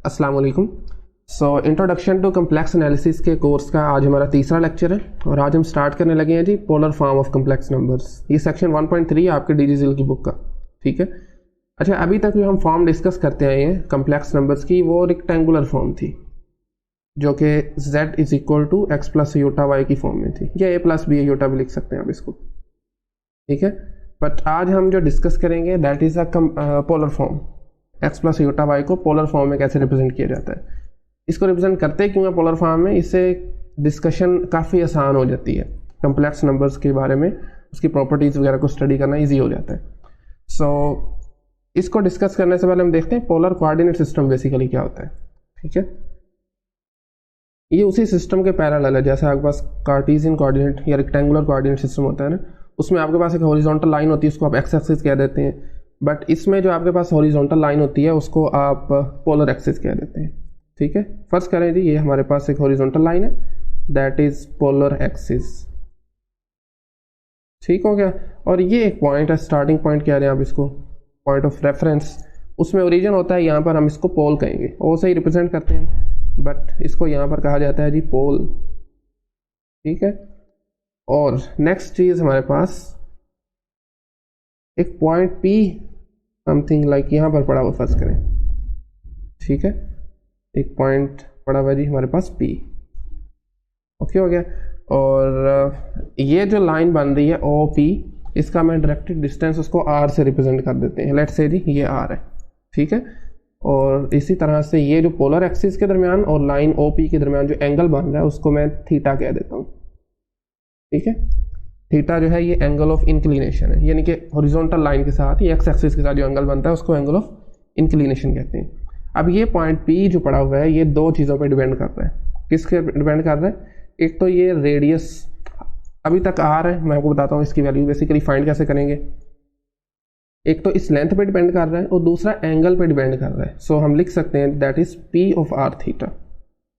अस्सलाम वालेकुम। Introduction to complex analysis के कोर्स का आज हमारा तीसरा लेक्चर है और आज हम स्टार्ट करने लगे हैं जी polar form of complex numbers. ये सेक्शन 1.3 है आपके डीजीजीएल की बुक का। ठीक है, अच्छा अभी तक जो हम फॉर्म डिस्कस करते आए हैं कम्प्लेक्स नंबर्स की वो रेक्टेंगुलर फॉर्म थी जो कि z is equal to X plus iota Y की फॉर्म में थी, या a प्लस बी योटा भी लिख सकते हैं आप इसको। ठीक है, बट आज हम जो डिस्कस करेंगे that is a polar form. X plus iota Y को पोलर फॉर्म में कैसे रिप्रेजेंट किया जाता है, इसको रिप्रेजेंट करते क्यों है पोलर फॉर्म में, इससे डिस्कशन काफ़ी आसान हो जाती है। कम्प्लेक्स नंबर्स के बारे में उसकी प्रॉपर्टीज़ वगैरह को स्टडी करना ईजी हो जाता है। इसको डिस्कस करने से पहले हम देखते हैं पोलर कोऑर्डिनेट सिस्टम बेसिकली क्या होता है। ठीक है, ये उसी सिस्टम के पैरेलल है जैसे आपके पास कार्टेशियन कोऑर्डिनेट या रेक्टेंगुलर कोऑर्डिनेट सिस्टम होता है ना, उसमें आपके पास एक हॉरिजॉन्टल लाइन होती है, उसको आप एक्स एक्सिस कह देते हैं। बट इसमें जो आपके पास हॉरिजॉन्टल लाइन होती है उसको आप पोलर एक्सिस कह देते हैं। ठीक है, फर्ज करें जी ये हमारे पास एक हॉरिजॉन्टल लाइन है दैट इज पोलर एक्सिस। ठीक हो गया, और ये एक पॉइंट है, स्टार्टिंग पॉइंट कह रहे हैं आप इसको, पॉइंट ऑफ रेफरेंस। उसमें ओरिजिन होता है, यहाँ पर हम इसको पोल कहेंगे, ओ से ही रिप्रेजेंट करते हैं बट इसको यहाँ पर कहा जाता है जी पोल। ठीक है, और नेक्स्ट चीज हमारे पास एक पॉइंट पी समथिंग लाइक यहाँ पर पड़ा हुआ फर्ज करें। ठीक है, एक पॉइंट पड़ा हुआ जी हमारे पास पी। ओके हो गया, और ये जो लाइन बन रही है ओ पी, इसका मैं डायरेक्टेड डिस्टेंस उसको आर से रिप्रेजेंट कर देते हैं। लेट्स से जी ये आर है। ठीक है, और इसी तरह से ये जो पोलर एक्सिस के दरमियान और लाइन ओ पी के दरमियान जो एंगल बन रहा है उसको मैं थीटा कह देता हूँ। ठीक है, थीटा जो है ये एंगल ऑफ इंक्लिनेशन है, यानी कि हॉरिजॉन्टल लाइन के साथ या एक्स एक्सिस के साथ जो एंगल बनता है उसको एंगल ऑफ इंक्लिनेशन कहते हैं। अब ये पॉइंट पी जो पड़ा हुआ है ये दो चीज़ों पे डिपेंड करता है। किसके डिपेंड कर रहा है, एक तो ये रेडियस अभी तक आर है, मैं आपको बताता हूँ इसकी वैल्यू बेसिकली फाइंड कैसे करेंगे। एक तो इस लेंथ पे डिपेंड कर रहा है और दूसरा एंगल पे डिपेंड कर रहा है। सो हम लिख सकते हैं that is P of R theta.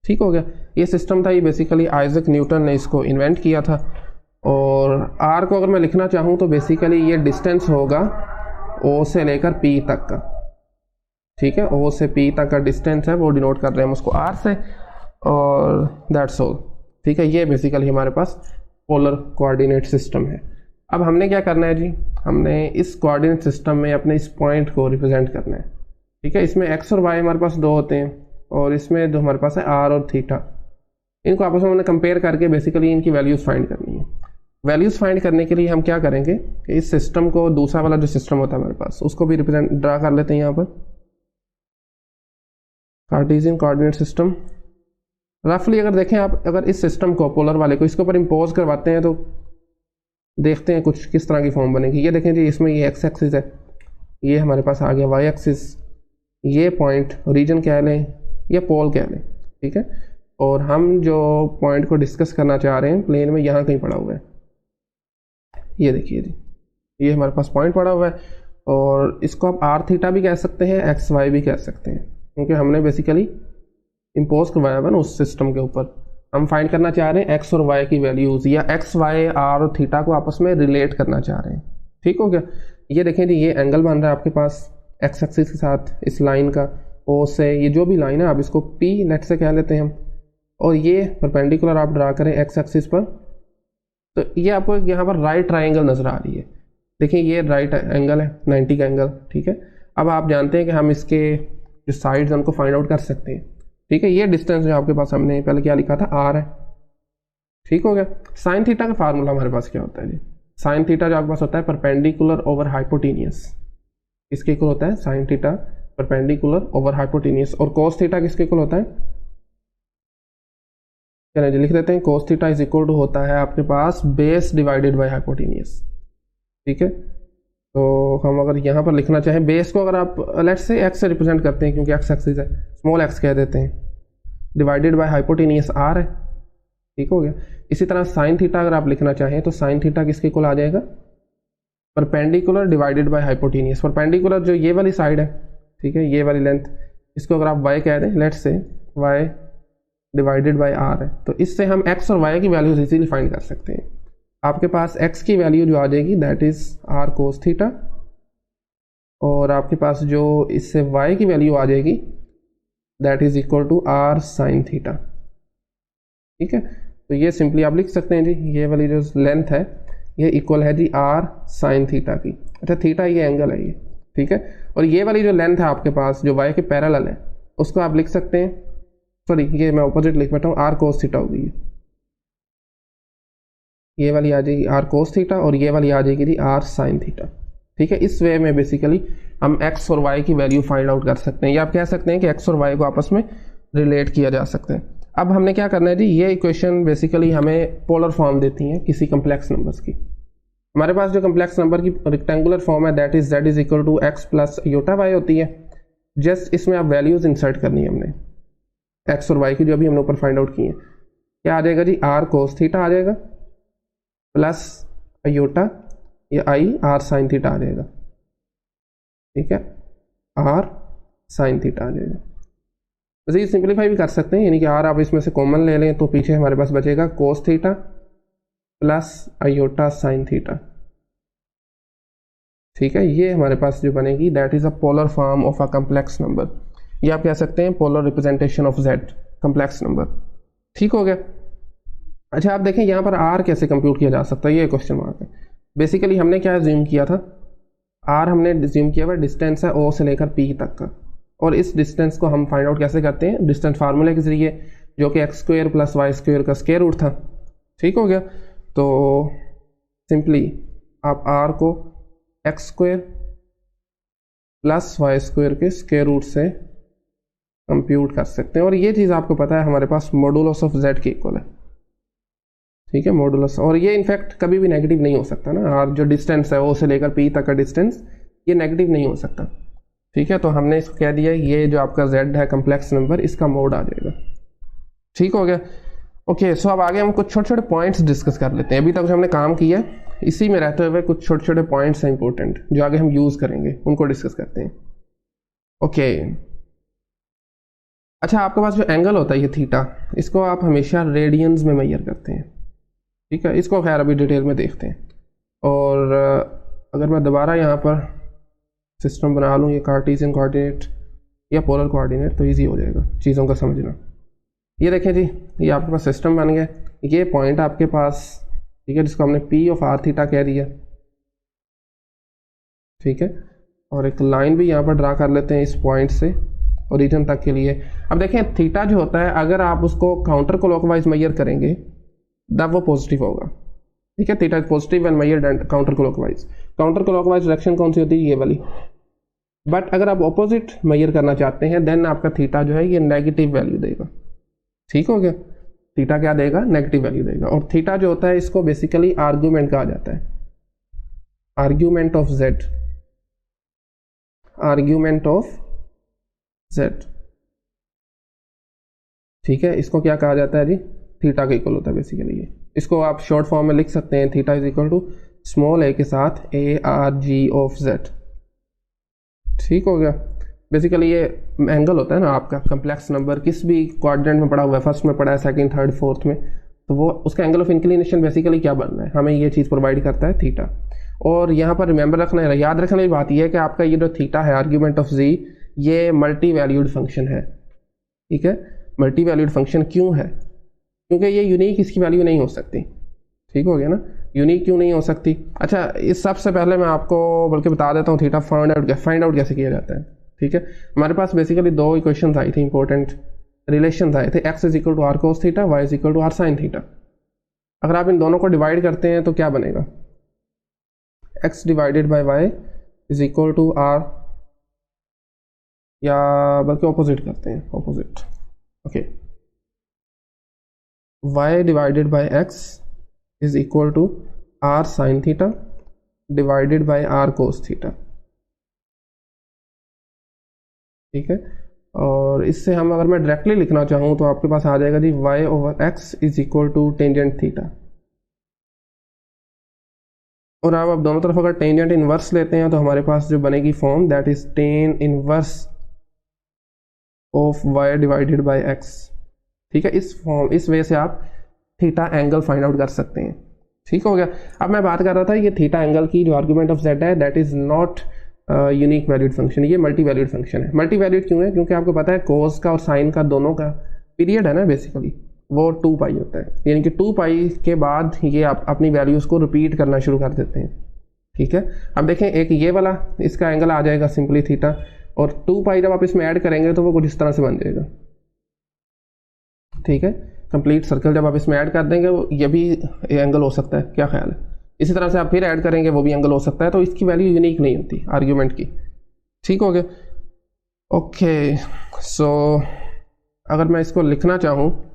ठीक हो गया, ये सिस्टम था, ये बेसिकली आइजक न्यूटन ने इसको इन्वेंट किया था। और आर को अगर मैं लिखना चाहूँ तो बेसिकली ये डिस्टेंस होगा ओ से लेकर पी तक का। ठीक है, ओ से पी तक का डिस्टेंस है वो डिनोट कर रहे हैं हम उसको आर से, और दैट्स ऑल। ठीक है, ये बेसिकली हमारे पास पोलर कोऑर्डिनेट सिस्टम है। अब हमने क्या करना है जी, हमने इस कोऑर्डिनेट सिस्टम में अपने इस पॉइंट को रिप्रेजेंट करना है। ठीक है, इसमें एक्स और वाई हमारे पास दो होते हैं और इसमें जो हमारे पास है आर और थीटा, इनको आपस में हमने कंपेयर करके बेसिकली इनकी वैल्यूज फाइंड करनी है। वैल्यूज फाइंड करने के लिए हम क्या करेंगे कि इस सिस्टम को, दूसरा वाला जो सिस्टम होता है हमारे पास, उसको भी रिप्रेजेंट ड्रा कर लेते हैं यहाँ पर, कार्टेशियन कोऑर्डिनेट सिस्टम। रफली अगर देखें आप, अगर इस सिस्टम को, पोलर वाले को, इसके ऊपर इम्पोज करवाते हैं तो देखते हैं कुछ किस तरह की फॉर्म बनेगी। ये देखें जी, इसमें ये एक्स एक्सिस है, ये हमारे पास आ गया वाई एक्सिस, ये पॉइंट रीजन कह लें या पोल कह लें। ठीक है, और हम जो पॉइंट को डिस्कस करना चाह रहे हैं प्लेन में यहाँ कहीं पड़ा हुआ है, ये देखिए जी, ये हमारे पास पॉइंट पड़ा हुआ है, और इसको आप आर थीटा भी कह सकते हैं, एक्स वाई भी कह सकते हैं, क्योंकि हमने बेसिकली इम्पोज करवाया हुआ ना उस सिस्टम के ऊपर। हम फाइंड करना चाह रहे हैं एक्स और वाई की वैल्यूज, या एक्स वाई आर और थीटा को आपस में रिलेट करना चाह रहे हैं। ठीक हो गया, ये देखें जी, ये एंगल बन रहा है आपके पास एक्स एक्सिस के साथ इस लाइन का, ओ से ये जो भी लाइन है आप इसको पी नेट से कह लेते हैं हम, और ये परपेंडिकुलर आप ड्रा करें एक्स एक्सिस पर, तो ये आपको यहाँ पर राइट ट्राइंगल नजर आ रही है। देखिए ये राइट एंगल है, 90 का एंगल। ठीक है, अब आप जानते हैं कि हम इसके जो साइड्स उनको फाइंड आउट कर सकते हैं। ठीक है, ये डिस्टेंस जो आपके पास, हमने पहले क्या लिखा था, आर है। ठीक हो गया, साइन थीटा का फार्मूला हमारे पास क्या होता है जी, साइन थीटा जो आपके पास होता है परपेंडिकुलर ओवर हाइपोटेनियस, इसके इक्वल होता है sine theta perpendicular over hypotenuse. और कोस थीटा किसके इक्वल होता है, चलिए जी लिख देते हैं, cos theta is equal to होता है आपके पास बेस डिवाइडेड बाय हाइपोटेनियस। ठीक है, तो हम अगर यहाँ पर लिखना चाहें बेस को, अगर आप लेट्स से एक्स से रिप्रेजेंट करते हैं क्योंकि एक्स एक्सिस है, स्मॉल एक्स कह देते हैं, डिवाइडेड बाय हाइपोटेनियस आर है। ठीक हो गया, इसी तरह साइन थीटा अगर आप लिखना चाहें तो साइन थीटा किसके इक्वल आ जाएगा, perpendicular divided by hypotenuse. Perpendicular जो ये वाली साइड है, ठीक है, ये वाली लेंथ, इसको अगर आप वाई कह दें, let's say Y divided by are है, तो इससे हम एक्स और वाई की वैल्यूज इजीली फाइंड कर सकते हैं। आपके पास x की वैल्यू जो आ जाएगी that is R cos theta, और आपके पास जो इससे y की वैल्यू आ जाएगी that is equal to R sine theta. ठीक है, तो ये सिंपली आप लिख सकते हैं जी, ये वाली जो लेंथ है ये इक्वल है जी आर साइन थीटा की। अच्छा, थीटा ये एंगल है ये, ठीक है। और ये वाली जो लेंथ है आपके पास जो वाई के पैरेलल है उसको आप लिख सकते हैं, सॉरी ये मैं ऑपोजिट लिख बैठा हूँ, आर कोस थीटा होगी ये वाली आ जाएगी आर कोस थीटा और ये वाली आ जाएगी जी आर साइन थीटा। ठीक है, इस वे में बेसिकली हम एक्स और वाई की वैल्यू फाइंड आउट कर सकते हैं, या आप कह सकते हैं कि एक्स और वाई को आपस में रिलेट किया जा सकता है। अब हमने क्या करना है जी, ये इक्वेशन बेसिकली हमें पोलर फॉर्म देती हैं किसी कम्प्लेक्स नंबर्स की। हमारे पास जो कम्प्लेक्स नंबर की रेक्टेंगुलर फॉर्म है that is equal to X plus iota Y होती है। जस्ट इसमें आप वैल्यूज इंसर्ट करनी है हमने एक्स और वाई की जो अभी हमने ऊपर फाइंड आउट की है। क्या आ जाएगा जी, आर कोस थीटा आ जाएगा प्लस योटा ये आई आर साइन थीटा आ जाएगा। ठीक है, आर साइन थीटा आ जाएगा। वैसे ये सिंप्लीफाई भी कर सकते हैं, यानी कि आर आप इसमें से कॉमन ले लें तो पीछे हमारे पास बचेगा कोस theta plus iota sign theta. ठीक है, ये हमारे पास जो बनेगी that is a polar form of a complex number, ये आप कह सकते हैं polar representation of Z complex number. ठीक हो गया। अच्छा, आप देखें यहाँ पर आर कैसे कंप्यूट किया जा सकता है, ये क्वेश्चन मार्क है। बेसिकली हमने क्या ज्यूम किया था, आर हमने ज्यूम किया हुआ डिस्टेंस है ओ से लेकर पी तक का, और इस डिस्टेंस को हम फाइंड आउट कैसे करते हैं, डिस्टेंस फार्मूले के जरिए जो कि X square plus Y square का स्क्वायर रूट था। ठीक हो गया, तो सिंपली आप आर को X square plus Y square के स्क्वायर रूट से कंप्यूट कर सकते हैं, और ये चीज़ आपको पता है हमारे पास मॉडुलस ऑफ जेड के इक्वल है। ठीक है, मॉडुलस, और ये इनफैक्ट कभी भी नेगेटिव नहीं हो सकता ना, और जो डिस्टेंस है ओ से लेकर पी तक का डिस्टेंस ये नेगेटिव नहीं हो सकता। ठीक है, तो हमने इसको कह दिया ये जो आपका z है कम्प्लेक्स नंबर, इसका मोड आ जाएगा। ठीक हो गया। ओके, सो अब आगे हम कुछ छोटे छोटे पॉइंट्स डिस्कस कर लेते हैं। अभी तक जो हमने काम किया इसी में रहते हुए कुछ छोटे छोटे पॉइंट्स हैं इंपॉर्टेंट जो आगे हम यूज़ करेंगे, उनको डिस्कस करते हैं। ओके, अच्छा, आपके पास जो एंगल होता है ये थीटा, इसको आप हमेशा रेडियंस में मेजर करते हैं। ठीक है, इसको खैर अभी डिटेल में देखते हैं। और अगर मैं दोबारा यहाँ पर सिस्टम बना लूँ ये कार्टेशियन कोऑर्डिनेट या पोलर कोऑर्डिनेट तो इजी हो जाएगा चीज़ों का समझना। ये देखें जी, ये आपके पास सिस्टम बन गया, ये पॉइंट आपके पास, ठीक है, जिसको हमने पी ऑफ आर थीटा कह दिया। ठीक है, और एक लाइन भी यहाँ पर ड्रा कर लेते हैं इस पॉइंट से ओरिजिन तक के लिए। अब देखें थीटा जो होता है अगर आप उसको काउंटर क्लॉकवाइज मेजर करेंगे तब वो पॉजिटिव होगा। ठीक है, theta is positive and measured counter clockwise. Counter clockwise direction कौन सी होती है, ये वाली। बट अगर आप ऑपोजिट मेजर करना चाहते हैं देन आपका थीटा जो है ये नेगेटिव वैल्यू देगा। ठीक हो गया, थीटा क्या देगा, नेगेटिव वैल्यू देगा। और थीटा जो होता है इसको बेसिकली आर्ग्यूमेंट कहा जाता है, argument of Z, argument of Z. ठीक है, इसको क्या कहा जाता है जी, थीटा के इक्वल होता है बेसिकली ये। इसको आप शॉर्ट फॉर्म में लिख सकते हैं, theta is equal to small a के साथ A R G of Z. ठीक हो गया, बेसिकली ये एंगल होता है ना आपका कम्प्लेक्स नंबर किस भी क्वाड्रेंट में पड़ा हुआ है, फर्स्ट में पड़ा है, सेकंड, थर्ड, फोर्थ में, तो वो उसका एंगल ऑफ इंक्लिनेशन बेसिकली क्या बनना है, हमें ये चीज़ प्रोवाइड करता है थीटा। और यहाँ पर रिमेंबर रखना है, याद रखने की बात यह है कि आपका ये जो थीटा है आर्ग्यूमेंट ऑफ जी, ये मल्टी वैल्यूड फंक्शन है। ठीक है, मल्टी वैल्यूड फंक्शन क्यों है, क्योंकि ये यूनिक इसकी वैल्यू नहीं हो सकती। ठीक हो गया ना, यूनिक क्यों नहीं हो सकती। अच्छा, इस सबसे पहले मैं आपको बल्कि बता देता हूँ थीटा फाइंड आउट कैसे किया जाता है। ठीक है, हमारे पास बेसिकली दो इक्वेशंस आई थी, इंपॉर्टेंट रिलेशंस आए थे, X is equal to R cos theta, Y is equal to R sine theta. अगर आप इन दोनों को डिवाइड करते हैं तो क्या बनेगा, X divided by Y is equal to R, या बल्कि ऑपोजिट करते हैं, opposite. Okay, y divided by x is equal to r sine theta divided by r cos theta. ठीक है, और इससे हम अगर मैं डायरेक्टली लिखना चाहूँ तो आपके पास आ जाएगा जी y over x is equal to tangent theta. और अब दोनों तरफ अगर टेंजेंट इनवर्स लेते हैं तो हमारे पास जो बनेगी form that is tan inverse of y divided by x। ठीक है, इस वे से आप थीटा एंगल फाइंड आउट कर सकते हैं। ठीक हो गया। अब मैं बात कर रहा था ये थीटा एंगल की जो आर्ग्यूमेंट ऑफ जेड है that is not unique valued function, ये मल्टी वैल्यूड फंक्शन है। मल्टी वैल्यूड क्यों है? क्योंकि आपको पता है कोस का और साइन का दोनों का पीरियड है ना बेसिकली, वो 2 पाई होता है, यानी कि 2 पाई के बाद ये आप अपनी वैल्यूज़ को रिपीट करना शुरू कर देते हैं। ठीक है, अब देखें एक ये वाला इसका एंगल आ जाएगा सिंपली थीटा, और 2 पाई जब आप इसमें ऐड करेंगे तो वो कुछ इस तरह से बन जाएगा। ठीक है, कंप्लीट सर्कल जब आप इसमें ऐड कर देंगे वो ये भी एंगल हो सकता है, क्या ख्याल है? इसी तरह से आप फिर ऐड करेंगे वो भी एंगल हो सकता है, तो इसकी वैल्यू यूनिक नहीं होती आर्ग्यूमेंट की। ठीक हो गया? ओके, सो अगर मैं इसको लिखना चाहूँ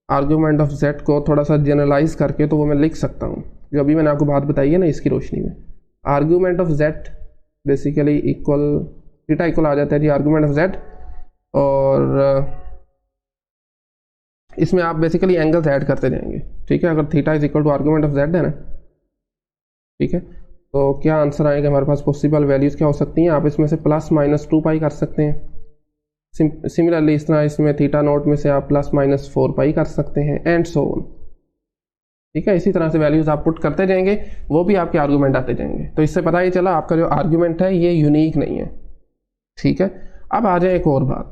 आर्ग्यूमेंट ऑफ z को थोड़ा सा जनरलाइज करके, तो वो मैं लिख सकता हूँ जो अभी मैंने आपको बात बताई है ना, इसकी रोशनी में। Argument of z basically equal theta equal आ जाता है जी आर्ग्यूमेंट ऑफ z, और इसमें आप बेसिकली एंगल्स ऐड करते जाएंगे। ठीक है, अगर theta is equal to argument of z है ना, ठीक है, तो क्या आंसर आएगा हमारे पास? पॉसिबल वैल्यूज़ क्या हो सकती हैं? आप इसमें से प्लस माइनस 2 पाई कर सकते हैं। सिमिलरली इस तरह इसमें थीटा नोट में से आप प्लस माइनस 4 पाई कर सकते हैं, एंड सो ऑन। ठीक है, इसी तरह से वैल्यूज़ आप पुट करते जाएंगे, वो भी आपके आर्गूमेंट आते जाएंगे। तो इससे पता ही चला आपका जो आर्गूमेंट है ये यूनिक नहीं है। ठीक है, अब आ जाए एक और बात,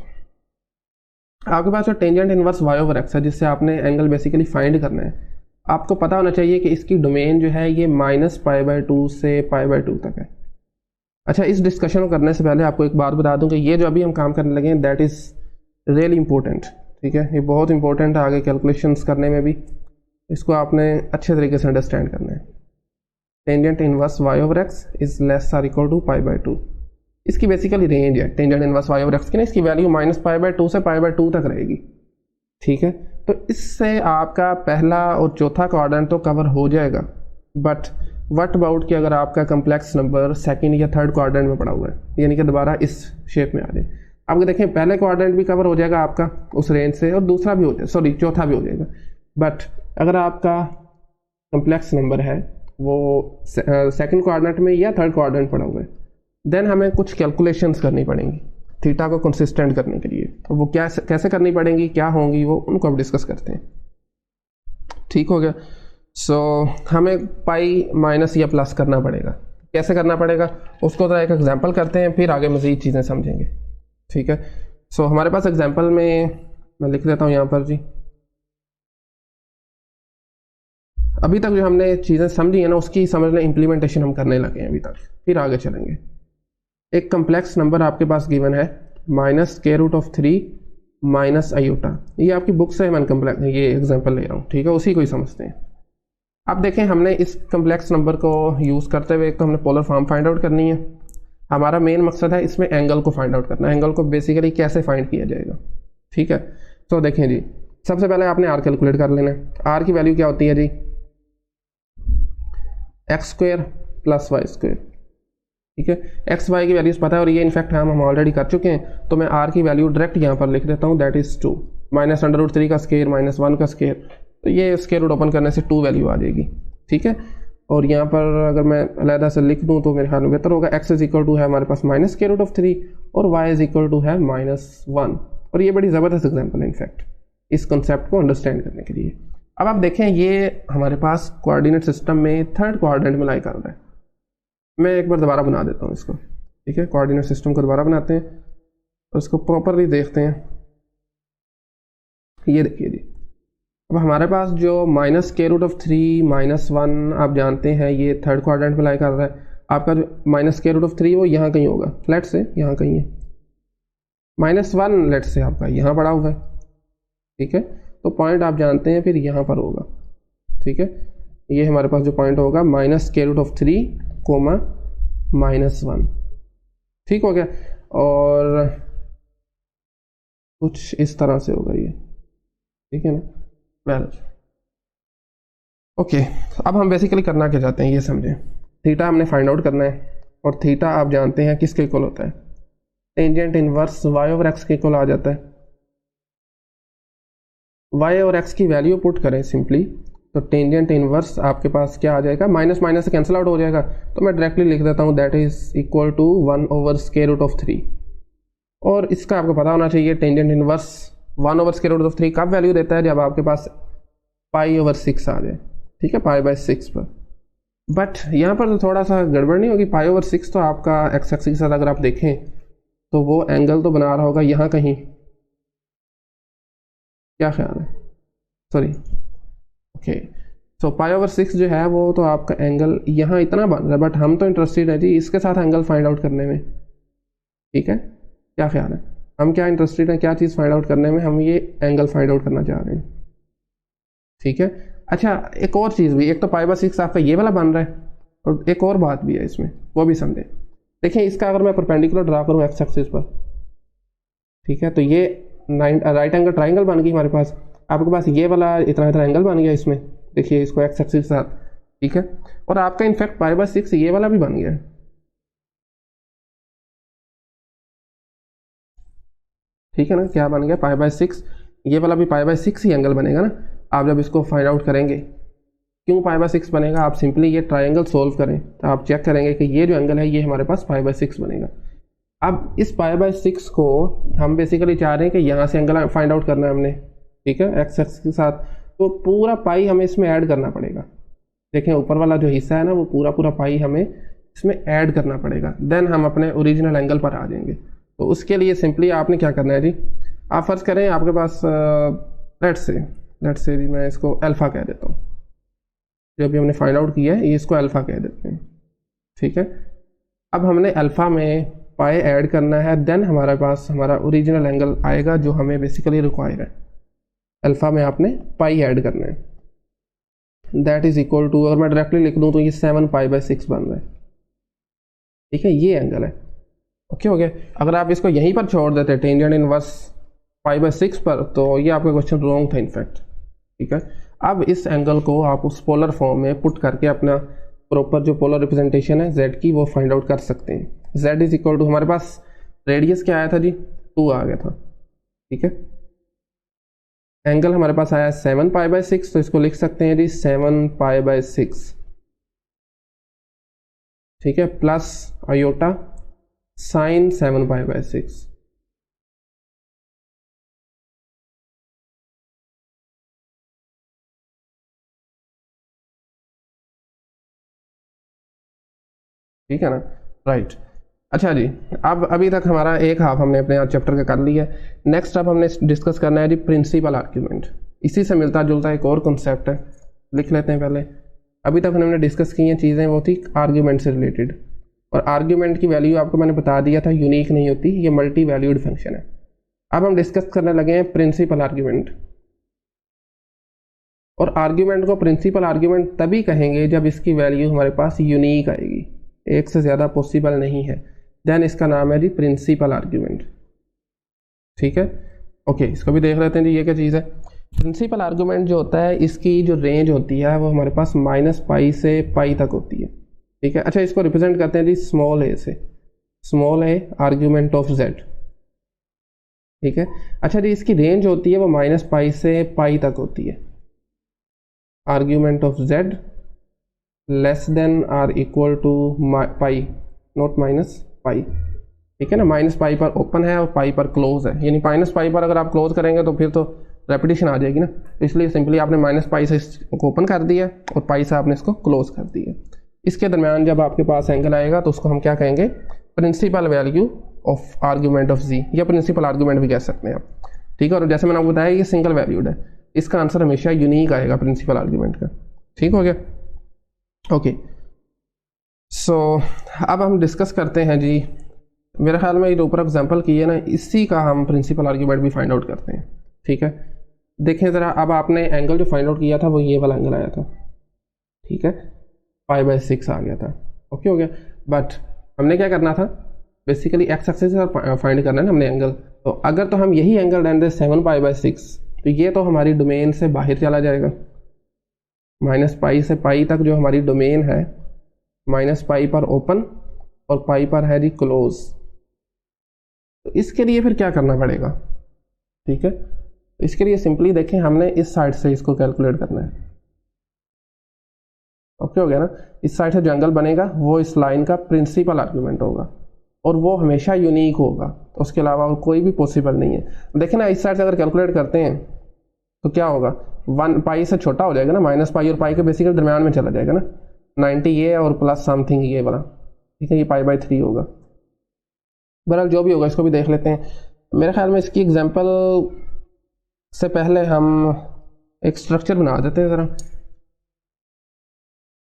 आपके पास जो tangent inverse y over x है, जिससे आपने एंगल बेसिकली फाइंड करना है, आपको पता होना चाहिए कि इसकी डोमेन जो है ये -π/2 से π/2 तक है। अच्छा, इस डिस्कशन को करने से पहले आपको एक बात बता दूं कि ये जो अभी हम काम करने लगे हैं दैट इज़ रियली इंपॉर्टेंट। ठीक है, ये बहुत इंपॉर्टेंट है आगे कैलकुलेशंस करने में भी, इसको आपने अच्छे तरीके से अंडरस्टैंड करना है। Tangent inverse y over x is less or equal to π/2, इसकी बेसिकली रेंज है tangent inverse y over x की ना, इसकी वैल्यू -π/2 से π/2 तक रहेगी। ठीक है, तो इससे आपका पहला और चौथा क्वाड्रेंट तो कवर हो जाएगा, बट व्हाट अबाउट कि अगर आपका कम्प्लेक्स नंबर सेकंड या थर्ड क्वाड्रेंट में पड़ा हुआ है, यानी कि दोबारा इस शेप में आ जाए, आपको देखें पहले क्वाड्रेंट भी कवर हो जाएगा आपका उस रेंज से, और दूसरा भी हो जाएगा, सॉरी चौथा भी हो जाएगा। बट अगर आपका कम्प्लेक्स नंबर है वो सेकंड क्वाड्रेंट में या थर्ड क्वाड्रेंट पड़ा हुआ है, देन हमें कुछ कैलकुलेशंस करनी पड़ेंगी थीटा को कंसिस्टेंट करने के लिए। तो वो क्या कैसे करनी पड़ेंगी, क्या होंगी, वो उनको अब डिस्कस करते हैं। ठीक हो गया? सो हमें पाई माइनस या प्लस करना पड़ेगा। कैसे करना पड़ेगा उसको तो एक एग्जांपल करते हैं, फिर आगे मज़ीद चीज़ें समझेंगे। ठीक है, सो हमारे पास एग्जांपल में मैं लिख देता हूँ यहाँ पर जी, अभी तक जो हमने चीज़ें समझी है ना उसकी समझ लें इम्प्लीमेंटेशन हम करने लगे हैं अभी तक, फिर आगे चलेंगे। एक कम्प्लेक्स नंबर आपके पास गिवन है -√3 - आयोटा, ये आपकी बुक से मैं कम्प्लेक्स ये एग्जांपल ले रहा हूँ। ठीक है, उसी को ही समझते हैं। अब देखें हमने इस कम्प्लेक्स नंबर को यूज़ करते हुए एक तो हमने पोलर फॉर्म फाइंड आउट करनी है, हमारा मेन मकसद है इसमें एंगल को फाइंड आउट करना है, एंगल को बेसिकली कैसे फाइंड किया जाएगा। ठीक है, तो देखें जी, सबसे पहले आपने आर कैलकुलेट कर लेना है। आर की वैल्यू क्या होती है जी? x² + y²। ठीक है, एक्स वाई की वैल्यूज़ पता है, और ये इनफैक्ट हम ऑलरेडी कर चुके हैं, तो मैं आर की वैल्यू डायरेक्ट यहाँ पर लिख देता हूँ, दैट इज़ 2 -√3 का स्क्वायर -1 का स्क्वायर, तो ये स्क्वायर रूट ओपन करने से 2 वैल्यू आ जाएगी। ठीक है, और यहाँ पर अगर मैं अलहदा से लिख दूँ तो मेरे ख्याल में बेहतर होगा। x इज इक्वल टू है हमारे पास -√3 और y इज इक्वल टू है -1, और ये बड़ी ज़बरदस्त एग्जाम्पल है इनफैक्ट इस कंसेप्ट को अंडरस्टैंड करने के लिए। अब आप देखें ये हमारे पास कोऑर्डिनेट सिस्टम में थर्ड क्वाड्रेंट में लाई कर रहा है। मैं एक बार दोबारा बना देता हूँ इसको। ठीक है, कोऑर्डिनेट सिस्टम को दोबारा बनाते हैं और इसको प्रॉपरली देखते हैं। ये देखिए जी, अब हमारे पास जो -√3 -1 आप जानते हैं ये थर्ड क्वाड्रेंट में लाई कर रहा है। आपका जो -√3 वो यहाँ कहीं होगा, लेट से यहाँ कहीं है, -1 लेट से आपका यहाँ पड़ा हुआ है। ठीक है, तो पॉइंट आप जानते हैं फिर यहाँ पर होगा। ठीक है, ये हमारे पास जो पॉइंट होगा -√3, -1। ठीक हो गया, और कुछ इस तरह से होगा ये। ठीक है ना, वेल ओके। अब हम बेसिकली करना क्या चाहते हैं ये समझें। थीटा हमने फाइंड आउट करना है, और थीटा आप जानते हैं किसके इक्वल होता है? Tangent inverse y over x के इक्वल आ जाता है। y और x की वैल्यू पुट करें सिंपली, तो टेंजेंट इनवर्स आपके पास क्या आ जाएगा? माइनस माइनस से कैंसिल आउट हो जाएगा, तो मैं डायरेक्टली लिख देता हूँ दैट इज इक्वल टू 1/√3। और इसका आपको पता होना चाहिए टेंजेंट इनवर्स 1/√3 कब वैल्यू देता है? जब आपके पास π/6 आ जाए। ठीक है, π/6 पर। बट यहाँ पर तो थोड़ा सा गड़बड़ नहीं होगी, पाई ओवर 6 तो आपका एक्स एक्सिस के साथ अगर आप देखें तो वो एंगल तो बना रहा होगा यहाँ कहीं, क्या ख्याल है? Sorry, okay. So pi over 6 जो है वो तो आपका एंगल यहाँ इतना बन रहा है, बट हम तो इंटरेस्टेड है जी इसके साथ एंगल फाइंड आउट करने में, ठीक है? क्या ख्याल है, हम क्या इंटरेस्टेड हैं, क्या चीज़ फाइंड आउट करने में? हम ये एंगल फाइंड आउट करना चाह रहे हैं, ठीक है? अच्छा, एक और चीज़ भी, एक तो पाई बाय 6 आपका ये वाला बन रहा है, और एक और बात भी है इसमें, वो भी समझें। देखिए इसका अगर मैं परपेंडिकुलर ड्रा करूँ एक्स एक्सिस पर, ठीक है, तो ये राइट एंगल ट्राइंगल बन गई हमारे पास, आपके पास ये वाला इतना इतना एंगल बन गया इसमें, देखिए इसको एक्स एक्सिस के साथ, ठीक है? और आपका इनफैक्ट पाई बाय 6 ये वाला भी बन गया है, ठीक है ना? क्या बन गया? पाई बाय 6, ये वाला भी पाई बाय 6 ही एंगल बनेगा ना। आप जब इसको फाइंड आउट करेंगे, क्यों पाई बाय 6 बनेगा, आप सिंपली ये ट्राइंगल सोल्व करें तो आप चेक करेंगे कि ये जो एंगल है ये हमारे पास पाई बाय 6 बनेगा। अब इस पाई बाय 6 को हम बेसिकली चाह रहे हैं कि यहाँ से एंगल फाइंड आउट करना है हमने, ठीक है, एक्स एक्स के साथ, तो पूरा पाई हमें इसमें ऐड करना पड़ेगा। देखें ऊपर वाला जो हिस्सा है ना, वो पूरा पूरा पाई हमें इसमें ऐड करना पड़ेगा, देन हम अपने ओरिजिनल एंगल पर आ जाएंगे। तो उसके लिए सिंपली आपने क्या करना है जी, आप फर्ज करें आपके पास लेट्स से जी मैं इसको अल्फ़ा कह देता हूँ, जो भी हमने फाइंड आउट किया है ये इसको अल्फ़ा कह देते हैं, ठीक है? अब हमने अल्फ़ा में पाई ऐड करना है, देन हमारे पास हमारा ओरिजिनल एंगल आएगा जो हमें बेसिकली रिक्वायर है। अल्फ़ा में आपने पाई ऐड करना है, दैट इज इक्वल टू, अगर मैं डायरेक्टली लिख दूँ तो ये 7 पाई बाय 6 बन रहा है, ठीक है? ये एंगल है, ओके हो गया। अगर आप इसको यहीं पर छोड़ देते टेंजेंट इनवर्स पाई बाय 6 पर, तो ये आपका क्वेश्चन रॉन्ग था इनफैक्ट, ठीक है? अब इस एंगल को आप उस पोलर फॉर्म में पुट करके अपना प्रॉपर जो पोलर रिप्रेजेंटेशन है z की वो फाइंड आउट कर सकते हैं। z इज इक्वल टू, हमारे पास रेडियस क्या आया था जी, 2 आ गया था, ठीक है? एंगल हमारे पास आया 7 पाई बाय 6, तो इसको लिख सकते हैं जी 7 पाई बाय 6, ठीक है, plus iota sign 7 pi by 6, ठीक है ना? राइट। अच्छा जी, अब अभी तक हमारा एक हाफ हमने अपने चैप्टर का कर लिया है। नेक्स्ट अब हमने डिस्कस करना है जी प्रिंसिपल आर्ग्यूमेंट। इसी से मिलता जुलता एक और कॉन्सेप्ट है, लिख लेते हैं पहले। अभी तक हमने डिस्कस की हैं चीज़ें वो थी आर्ग्यूमेंट से रिलेटेड, और आर्ग्यूमेंट की वैल्यू आपको मैंने बता दिया था यूनिक नहीं होती, ये मल्टी वैल्यूड फंक्शन है। अब हम डिस्कस करने लगे हैं प्रिंसिपल आर्ग्यूमेंट, और आर्ग्यूमेंट को प्रिंसिपल आर्ग्यूमेंट तभी कहेंगे जब इसकी वैल्यू हमारे पास यूनिक आएगी, एक से ज़्यादा पॉसिबल नहीं है, देन इसका नाम है जी प्रिंसिपल आर्ग्यूमेंट, ठीक है? ओके, इसको भी देख लेते हैं जी, ये क्या चीज़ है। प्रिंसिपल आर्ग्यूमेंट जो होता है इसकी जो रेंज होती है वो हमारे पास -π से π तक होती है, ठीक है? अच्छा, इसको रिप्रेजेंट करते हैं जी स्मॉल a से, small a argument of z, ठीक है? अच्छा जी, इसकी रेंज होती है वो -π से π तक होती है, argument of z less than or equal to pi, not -π, ठीक है ना? -π पर ओपन है और पाई पर क्लोज है, यानी -π पर अगर आप क्लोज करेंगे तो फिर तो रेपिटेशन आ जाएगी ना, तो इसलिए सिंपली आपने -π से इसको ओपन कर दिया और पाई से आपने इसको क्लोज कर दिया। इसके दरमियान जब आपके पास एंगल आएगा तो उसको हम क्या कहेंगे, principal value of argument of z, या प्रिंसिपल आर्ग्यूमेंट भी कह सकते हैं आप, ठीक है? और जैसे मैंने आपको बताया ये सिंगल वैल्यूड है, इसका आंसर हमेशा यूनिक आएगा प्रिंसिपल आर्ग्यूमेंट का, ठीक हो गया? ओके, सो अब हम डिस्कस करते हैं जी, मेरे ख्याल में ये ऊपर एग्जांपल की है ना, इसी का हम प्रिंसिपल आर्ग्यूमेंट भी फाइंड आउट करते हैं, ठीक है? देखें ज़रा, अब आपने एंगल जो फाइंड आउट किया था वो ये वाला एंगल आया था, ठीक है, पाई बाय 6 आ गया था, ओके हो गया। बट हमने क्या करना था, बेसिकली एक्स एक्सिस से फाइंड करना है ना हमने एंगल, तो अगर तो हम यही एंगल लेंगे 7 पाई बाय 6, तो ये तो हमारी डोमेन से बाहर चला जाएगा, -π से π तक जो हमारी डोमेन है, -π पर ओपन और π पर है जी क्लोज, तो इसके लिए फिर क्या करना पड़ेगा, ठीक है? इसके लिए सिंपली देखें, हमने इस साइड से इसको कैलकुलेट करना है, ओके हो गया ना? इस साइड से जो एंगल बनेगा वो इस लाइन का प्रिंसिपल आर्ग्यूमेंट होगा, और वो हमेशा यूनिक होगा, तो उसके अलावा और कोई भी पॉसिबल नहीं है। देखें ना, इस साइड से अगर कैलकुलेट करते हैं तो क्या होगा, 1 π से छोटा हो जाएगा ना, -π और π के बेसिकली दरम्यान में चला जाएगा ना, 90 ये और प्लस समथिंग ये वाला, ठीक है, ये π/3 होगा। बहरहाल जो भी होगा इसको भी देख लेते हैं। मेरे ख्याल में इसकी एग्जांपल से पहले हम एक स्ट्रक्चर बना देते हैं ज़रा।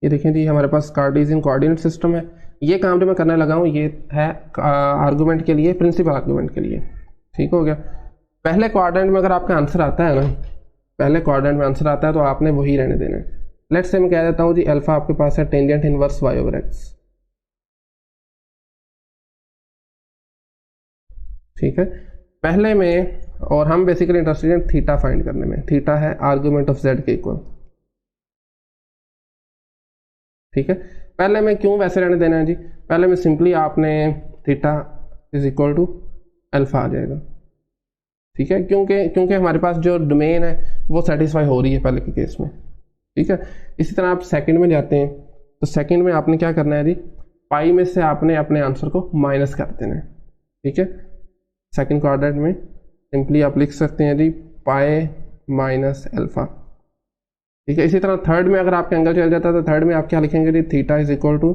ये देखें जी, हमारे पास कार्टेशियन कोऑर्डिनेट सिस्टम है। ये काम जो मैं करने लगा हूँ ये है आर्गूमेंट के लिए, प्रिंसिपल आर्गूमेंट के लिए, ठीक हो गया। पहले क्वाड्रेंट में अगर आपका आंसर आता है ना, पहले क्वाड्रेंट में आंसर आता है तो आपने वही रहने देना है। लेट्स से मैं कह देता हूँ जी अल्फा आपके पास है टेंजेंट इनवर्स y/x, ठीक है, पहले में। और हम बेसिकली इंटरेस्टेड हैं थीटा फाइंड करने में। थीटा है आर्गूमेंट ऑफ z के इक्वल, ठीक है। पहले में क्यों वैसे रहने देना है जी, पहले में सिंपली आपने theta is equal to alpha आ जाएगा, ठीक है, क्योंकि हमारे पास जो डोमेन है वो सेटिस्फाई हो रही है पहले के केस में, ठीक है। इसी तरह आप सेकंड में जाते हैं तो सेकंड में आपने क्या करना है जी, पाई में से आपने अपने आंसर को माइनस कर देना है, ठीक है। सेकंड क्वाड्रेंट में सिंपली आप लिख सकते हैं जी पाई माइनस अल्फा, ठीक है। इसी तरह थर्ड में अगर आपका एंगल चल जाता है तो थर्ड में आप क्या लिखेंगे जी, theta is equal to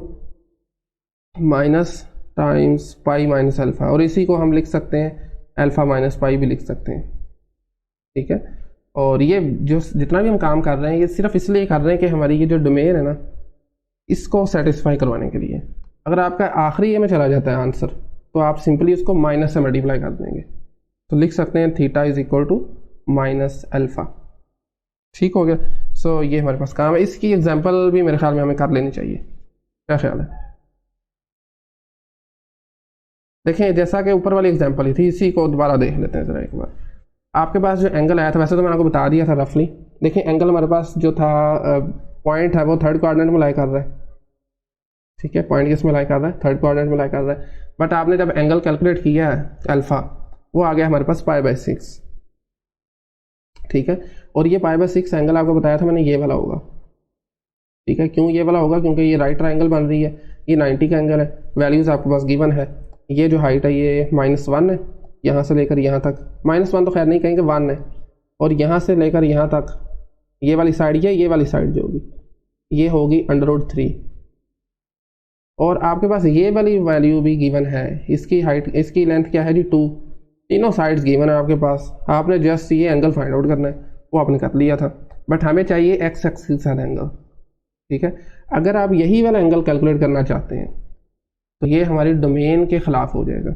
minus times pi minus alpha, और इसी को हम लिख सकते हैं अल्फा माइनस पाई भी लिख सकते हैं, ठीक है। और ये जो जितना भी हम काम कर रहे हैं ये सिर्फ इसलिए कर रहे हैं कि हमारी ये जो डोमेन है ना इसको सेटिस्फाई करवाने के लिए। अगर आपका आखिरी ये में चला जाता है आंसर तो आप सिंपली उसको माइनस से मल्टीप्लाई कर देंगे, तो लिख सकते हैं theta is equal to minus alpha, ठीक हो गया। सो ये हमारे पास काम है। इसकी एग्जांपल भी मेरे ख्याल में हमें कर लेनी चाहिए, क्या ख्याल है? देखें जैसा कि ऊपर वाली एग्जांपल ही थी, इसी को दोबारा देख लेते हैं ज़रा एक बार। आपके पास जो एंगल आया था, वैसे तो मैंने आपको बता दिया था रफली। देखिए एंगल हमारे पास जो था पॉइंट है वो थर्ड क्वाड्रेंट में लाई कर रहा है, ठीक है, पॉइंट किस में लाई कर रहा है, थर्ड क्वाड्रेंट में लाई कर रहा है। बट आपने जब एंगल कैलकुलेट किया है अल्फा, वो आ गया हमारे पास π/6, ठीक है। और ये π/6 एंगल आपको बताया था मैंने ये वाला होगा, ठीक है। क्यों ये वाला होगा, क्योंकि ये राइट ट्राइंगल बन रही है, ये 90 का एंगल है, वैल्यूज़ आपके पास गिवन है। ये जो हाइट है ये -1 है, यहाँ से लेकर यहाँ तक, -1 तो खैर नहीं कहेंगे 1 है, और यहाँ से लेकर यहाँ तक ये वाली साइड, ये वाली साइड जो होगी ये होगी √3, और आपके पास ये वाली वैल्यू भी गिवन है। इसकी हाइट, इसकी लेंथ क्या है जी 2, तीनों साइड्स गिवन है आपके पास। आपने जस्ट ये एंगल फाइंड आउट करना है, वो आपने कर लिया था। बट हमें चाहिए एक्स एक्सिस वाला एंगल, ठीक है। अगर आप यही वाला एंगल कैलकुलेट करना चाहते हैं तो ये हमारी डोमेन के खिलाफ हो जाएगा,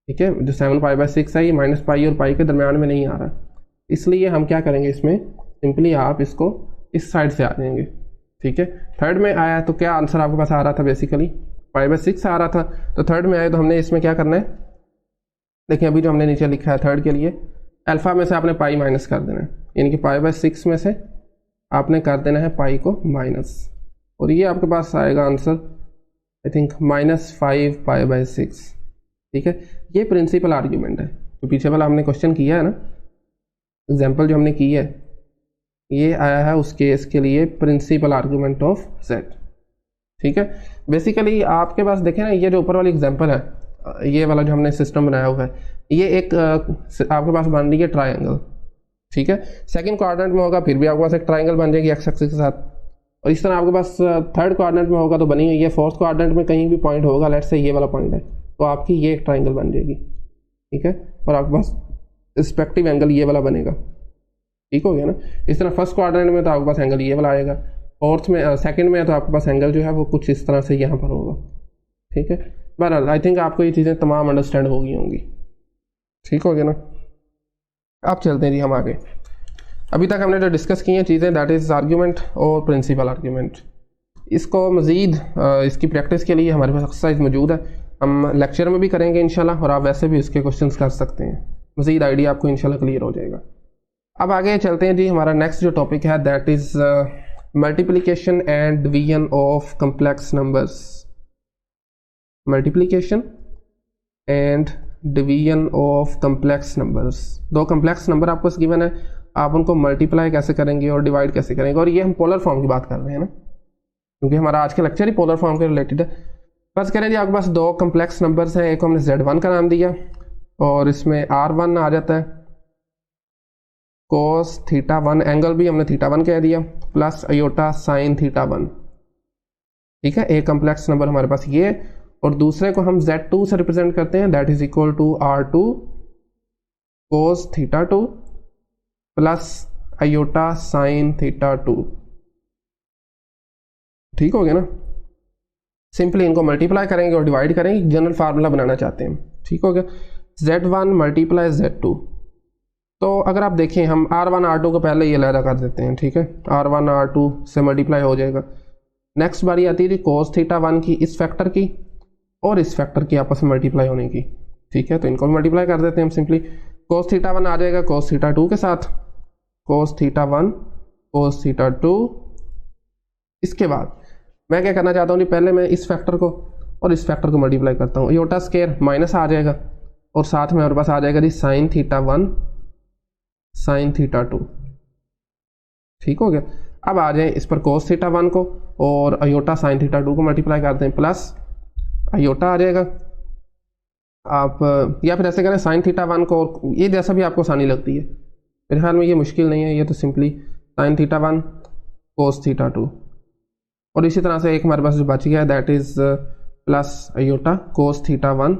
ठीक है। जो 7π/6 है ये -पाई और पाई के दरमियान में नहीं आ रहा, इसलिए हम क्या करेंगे, इसमें सिंपली आप इसको इस साइड से आ जाएंगे, ठीक है। थर्ड में आया तो क्या आंसर आपके पास आ रहा था, बेसिकली π/6 आ रहा था। तो थर्ड में आए तो हमने इसमें क्या करना है, देखिए अभी जो हमने नीचे लिखा है थर्ड के लिए, अल्फा में से आपने पाई माइनस कर देना है, यानी कि π/6 में से आपने कर देना है पाई को माइनस, और ये आपके पास आएगा आंसर आई थिंक -5π/6, ठीक है। ये प्रिंसिपल आर्ग्यूमेंट है जो पीछे वाला हमने क्वेश्चन किया है ना, एग्जाम्पल जो हमने की है, ये आया है उस केस के लिए प्रिंसिपल आर्ग्यूमेंट ऑफ z, ठीक है। बेसिकली आपके पास देखें ना, ये जो ऊपर वाली एग्जाम्पल है, ये वाला जो हमने सिस्टम बनाया हुआ है, ये एक आपके पास बन रही है ट्राइंगल, ठीक है। सेकंड क्वाड्रेंट में होगा फिर भी आपके पास एक ट्राइंगल बन जाएगी एक्स एक्सिस के साथ, और इस तरह आपके पास थर्ड क्वाड्रेंट में होगा तो बनी हुई है। फोर्थ क्वाड्रेंट में कहीं भी पॉइंट होगा, लेट्स से ये वाला पॉइंट है, तो आपकी ये एक ट्राइंगल बन जाएगी, ठीक है, और आपके पास रिस्पेक्टिव एंगल ये वाला बनेगा, ठीक हो गया ना। इस तरह फर्स्ट क्वाड्रेंट में तो आपके पास एंगल ये वाला आएगा, फोर्थ में सेकंड में तो आपके पास एंगल जो है वो कुछ इस तरह से यहाँ पर होगा, ठीक है। बहरहाल आई थिंक आपको ये चीज़ें तमाम अंडरस्टैंड हो गई होंगी, ठीक हो गया ना। अब चलते हैं जी हम आगे। अभी तक हमने जो डिस्कस की हैं चीज़ें, दैट इज़ आर्ग्यूमेंट और प्रिंसिपल आर्ग्यूमेंट। इसको मज़ीद इसकी प्रैक्टिस के लिए हमारे पास एक्सरसाइज मौजूद है, हम लेक्चर में भी करेंगे इंशाल्लाह, और आप वैसे भी उसके क्वेश्चंस कर सकते हैं, मज़ीद आइडिया आपको इंशाल्लाह क्लियर हो जाएगा। अब आगे चलते हैं जी, हमारा नेक्स्ट जो टॉपिक है that is multiplication and division of complex numbers. Multiplication and division of complex numbers. दो कम्प्लेक्स नंबर आपको गिवन है, आप उनको मल्टीप्लाई कैसे करेंगे और डिवाइड कैसे करेंगे, और ये हम पोलर फॉर्म की बात कर रहे हैं ना, क्योंकि हमारा आज का लेक्चर ही पोलर फॉर्म के रिलेटेड है। बस कह रहे हैं जी आपके पास दो कम्प्लेक्स नंबर्स हैं, एक को हमने Z1 का नाम दिया और इसमें R1 आ जाता है, cos θ1, एंगल भी हमने θ1 कह दिया, प्लस अयोटा साइन θ1, ठीक है, एक कम्प्लेक्स नंबर हमारे पास ये, और दूसरे को हम Z2 से रिप्रेजेंट करते हैं, that is equal to R2 cos θ2 plus iota sine θ2। ठीक हो गया ना। सिंपली इनको मल्टीप्लाई करेंगे और डिवाइड करेंगे, जनरल फार्मूला बनाना चाहते हैं। ठीक हो गया, Z1 मल्टीप्लाई Z2। तो अगर आप देखें हम R1 R2 को पहले ये अलग कर देते हैं। ठीक है, R1 R2 से मल्टीप्लाई हो जाएगा। नेक्स्ट बारी आती है जी cos θ1 की इस फैक्टर की और इस फैक्टर की आपस में मल्टीप्लाई होने की। ठीक है, तो इनको भी मल्टीप्लाई कर देते हैं हम सिंपली। cos θ1 आ जाएगा cos θ2 के साथ, cos θ1 cos θ2। इसके बाद मैं क्या करना चाहता हूँ जी, पहले मैं इस फैक्टर को और इस फैक्टर को मल्टीप्लाई करता हूँ, योटा स्केयर माइनस आ जाएगा और साथ में हमारे पास आ जाएगा जी साइन θ1 साइन θ2। ठीक हो गया। अब आ जाए इस पर cos θ1 को और अयोटा साइन θ2 को मल्टीप्लाई करते हैं, प्लस अयोटा आ जाएगा। आप या फिर ऐसे करें साइन θ1 को, और ये जैसा भी आपको आसानी लगती है, मेरे ख्याल में ये मुश्किल नहीं है, ये तो सिंपली साइन θ1 cos θ2। और इसी तरह से एक हमारे पास जो बच गया that is plus iota cos θ1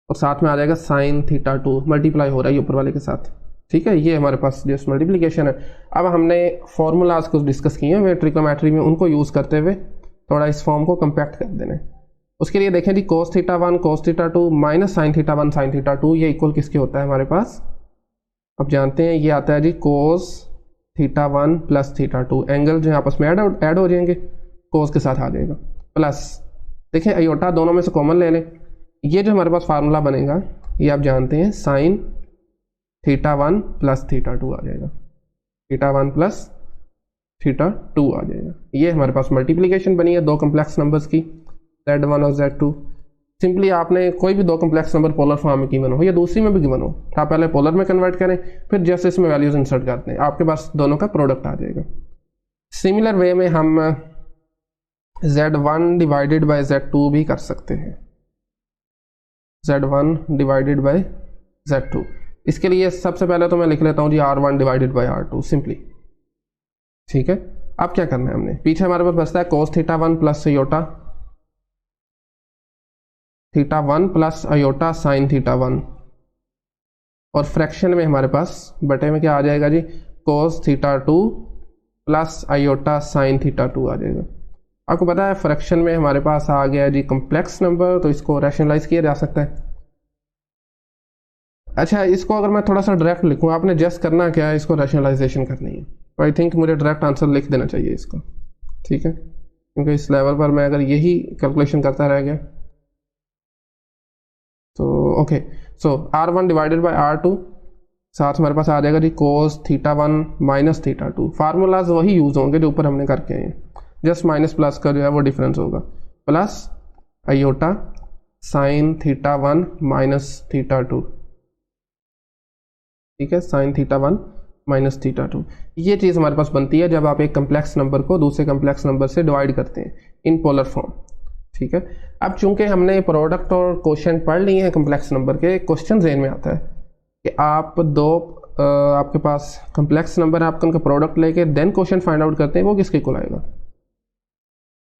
और साथ में आ जाएगा साइन θ2, मल्टीप्लाई हो रहा है ऊपर वाले के साथ। ठीक है, ये हमारे पास जस्ट मल्टीप्लिकेशन है। अब हमने फॉर्मूलाज को डिस्कस किए हैं ट्रिग्नोमेट्री में, उनको यूज़ करते हुए थोड़ा इस फॉर्म को कंपैक्ट कर देना है। उसके लिए देखें जी cos θ1 cos θ2 minus sine θ1 sine θ2 ये इक्वल किसके होता है हमारे पास, अब जानते हैं ये आता है जी cos θ1 प्लस θ2। एंगल जो है आपस में ऐड हो जाएंगे, cos के साथ आ जाएगा, प्लस देखें अयोटा दोनों में से कॉमन ले लें, ये जो हमारे पास फार्मूला बनेगा ये आप जानते हैं साइन θ1 प्लस θ2 आ जाएगा, θ1 प्लस θ2 आ जाएगा। ये हमारे पास मल्टीप्लिकेशन बनी है दो कम्प्लेक्स नंबर्स की, Z1 और Z2। सिंपली आपने कोई भी दो कम्प्लेक्स नंबर पोलर फॉर्म में गिवन हो या दूसरी में भी गिवन हो, आप पहले पोलर में कन्वर्ट करें, फिर जैसे इसमें वैल्यूज इंसर्ट करते हैं, आपके पास दोनों का प्रोडक्ट आ जाएगा। सिमिलर वे में हम Z1 डिवाइडेड बाय Z2 भी कर सकते हैं, Z1 डिवाइडेड बाय Z2। इसके लिए सबसे पहले तो मैं लिख लेता हूँ जी R1 divided by R2 simply. ठीक है, अब क्या करना है हमने, पीछे हमारे पास बचता है cos θ1 plus iota θ1 plus iota sine θ1, और फ्रैक्शन में हमारे पास बटे में क्या आ जाएगा जी cos θ2 प्लस अयोटा साइन θ2 आ जाएगा। आपको पता है फ्रैक्शन में हमारे पास आ गया जी कम्प्लेक्स नंबर, तो इसको रैशनलाइज किया जा सकता है। अच्छा, इसको अगर मैं थोड़ा सा डायरेक्ट लिखूँ, आपने जस्ट करना क्या है, इसको रैशनलाइजेशन करनी है, तो आई थिंक मुझे डायरेक्ट आंसर लिख देना चाहिए इसको। ठीक है, क्योंकि इस लेवल पर मैं अगर यही कैलकुलेशन करता रह गया तो okay. So R1 divided by R2, साथ हमारे पास आ जाएगा जी cos θ1 माइनस θ2। फार्मूलाज वही यूज होंगे जो ऊपर हमने करके आए हैं, जस्ट माइनस प्लस का जो है वो डिफरेंस होगा, प्लस अयोटा साइन θ1 माइनस θ2। ठीक है, साइन θ1 माइनस θ2। ये चीज़ हमारे पास बनती है जब आप एक कम्प्लेक्स नंबर को दूसरे कम्प्लेक्स नंबर से डिवाइड करते हैं इन पोलर फॉर्म। ठीक है, अब चूंकि हमने प्रोडक्ट और क्वोशिएंट पढ़ लिए हैं कम्प्लेक्स नंबर के, क्वेश्चन ज़हन में आता है कि आप दो आपके पास कम्प्लेक्स नंबर है, आप उनका प्रोडक्ट लेके देन क्वोशिएंट फाइंड आउट करते हैं, वो किसके इक्वल आएगा,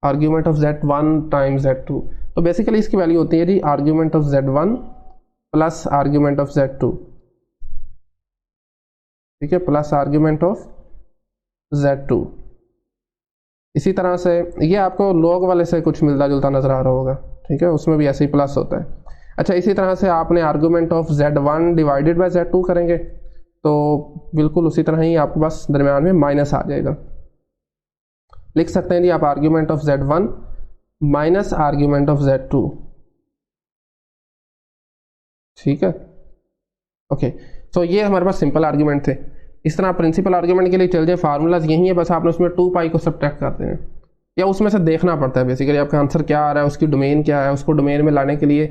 argument of Z1 times Z2। तो बेसिकली इसकी वैल्यू होती है जी argument of Z1 plus argument of Z2। ठीक है, प्लस आर्ग्यूमेंट ऑफ Z2। इसी तरह से ये आपको लॉग वाले से कुछ मिलता जुलता नजर आ रहा होगा। ठीक है, उसमें भी ऐसे ही प्लस होता है। अच्छा, इसी तरह से आपने argument of Z1 divided by Z2 करेंगे तो बिल्कुल उसी तरह ही आपके पास दरम्यान में माइनस आ जाएगा। लिख सकते हैं जी आप argument of Z1 minus argument of Z2। ठीक है, ओके। तो ये हमारे पास सिंपल आर्ग्यूमेंट थे। इस तरह प्रिंसिपल आर्ग्यूमेंट के लिए चल जाए, फार्मूलाज यही है, बस आपने उसमें 2π को सब्ट्रैक्ट करते हैं या उसमें से देखना पड़ता है बेसिकली आपका आंसर क्या आ रहा है, उसकी डोमेन क्या है, उसको डोमेन में लाने के लिए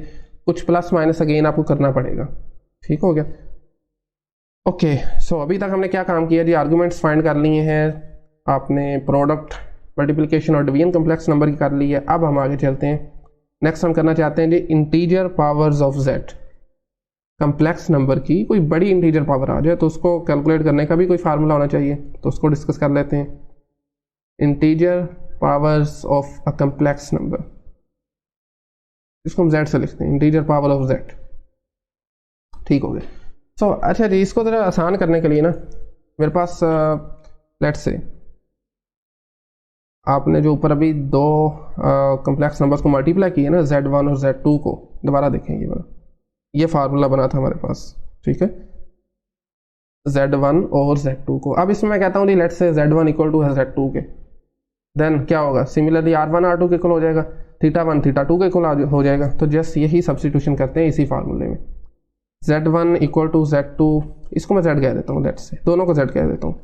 कुछ प्लस माइनस अगेन आपको करना पड़ेगा। ठीक हो गया, ओके। सो अभी तक हमने क्या काम किया जी, आर्ग्यूमेंट्स फाइंड कर लिए हैं, आपने प्रोडक्ट मल्टीप्लिकेशन और डिवीजन कम्प्लेक्स नंबर की कर ली है। अब हम आगे चलते हैं, नेक्स्ट हम करना चाहते हैं जी integer powers of Z। Complex number की कोई बड़ी इंटीजर पावर आ जाए तो उसको कैलकुलेट करने का भी कोई फार्मूला होना चाहिए, तो उसको डिस्कस कर लेते हैं। Integer powers of a complex number, इसको हम z से लिखते हैं, इंटीजर पावर ऑफ z। ठीक हो गया। सो अच्छा जी, इसको ज़रा आसान करने के लिए ना मेरे पास लेट्स से आपने जो ऊपर अभी दो कम्प्लेक्स नंबर्स को मल्टीप्लाई किए ना, z1 और z2 को, दोबारा देखेंगे वाला ये फार्मूला बना था हमारे पास, ठीक है, z1 और z2 को। अब इसमें मैं कहता हूँ let's say z1 equal to है z2 के, देन क्या होगा, सिमिलरली r1 r2 के इक्वल हो जाएगा, θ1 θ2 के इक्वल हो जाएगा। तो जस्ट यही सब्स्टिट्यूशन करते हैं इसी फार्मूले में, z1 इक्वल टू z2, इसको मैं z कह देता हूँ, लेट्स से दोनों को z कह देता हूँ।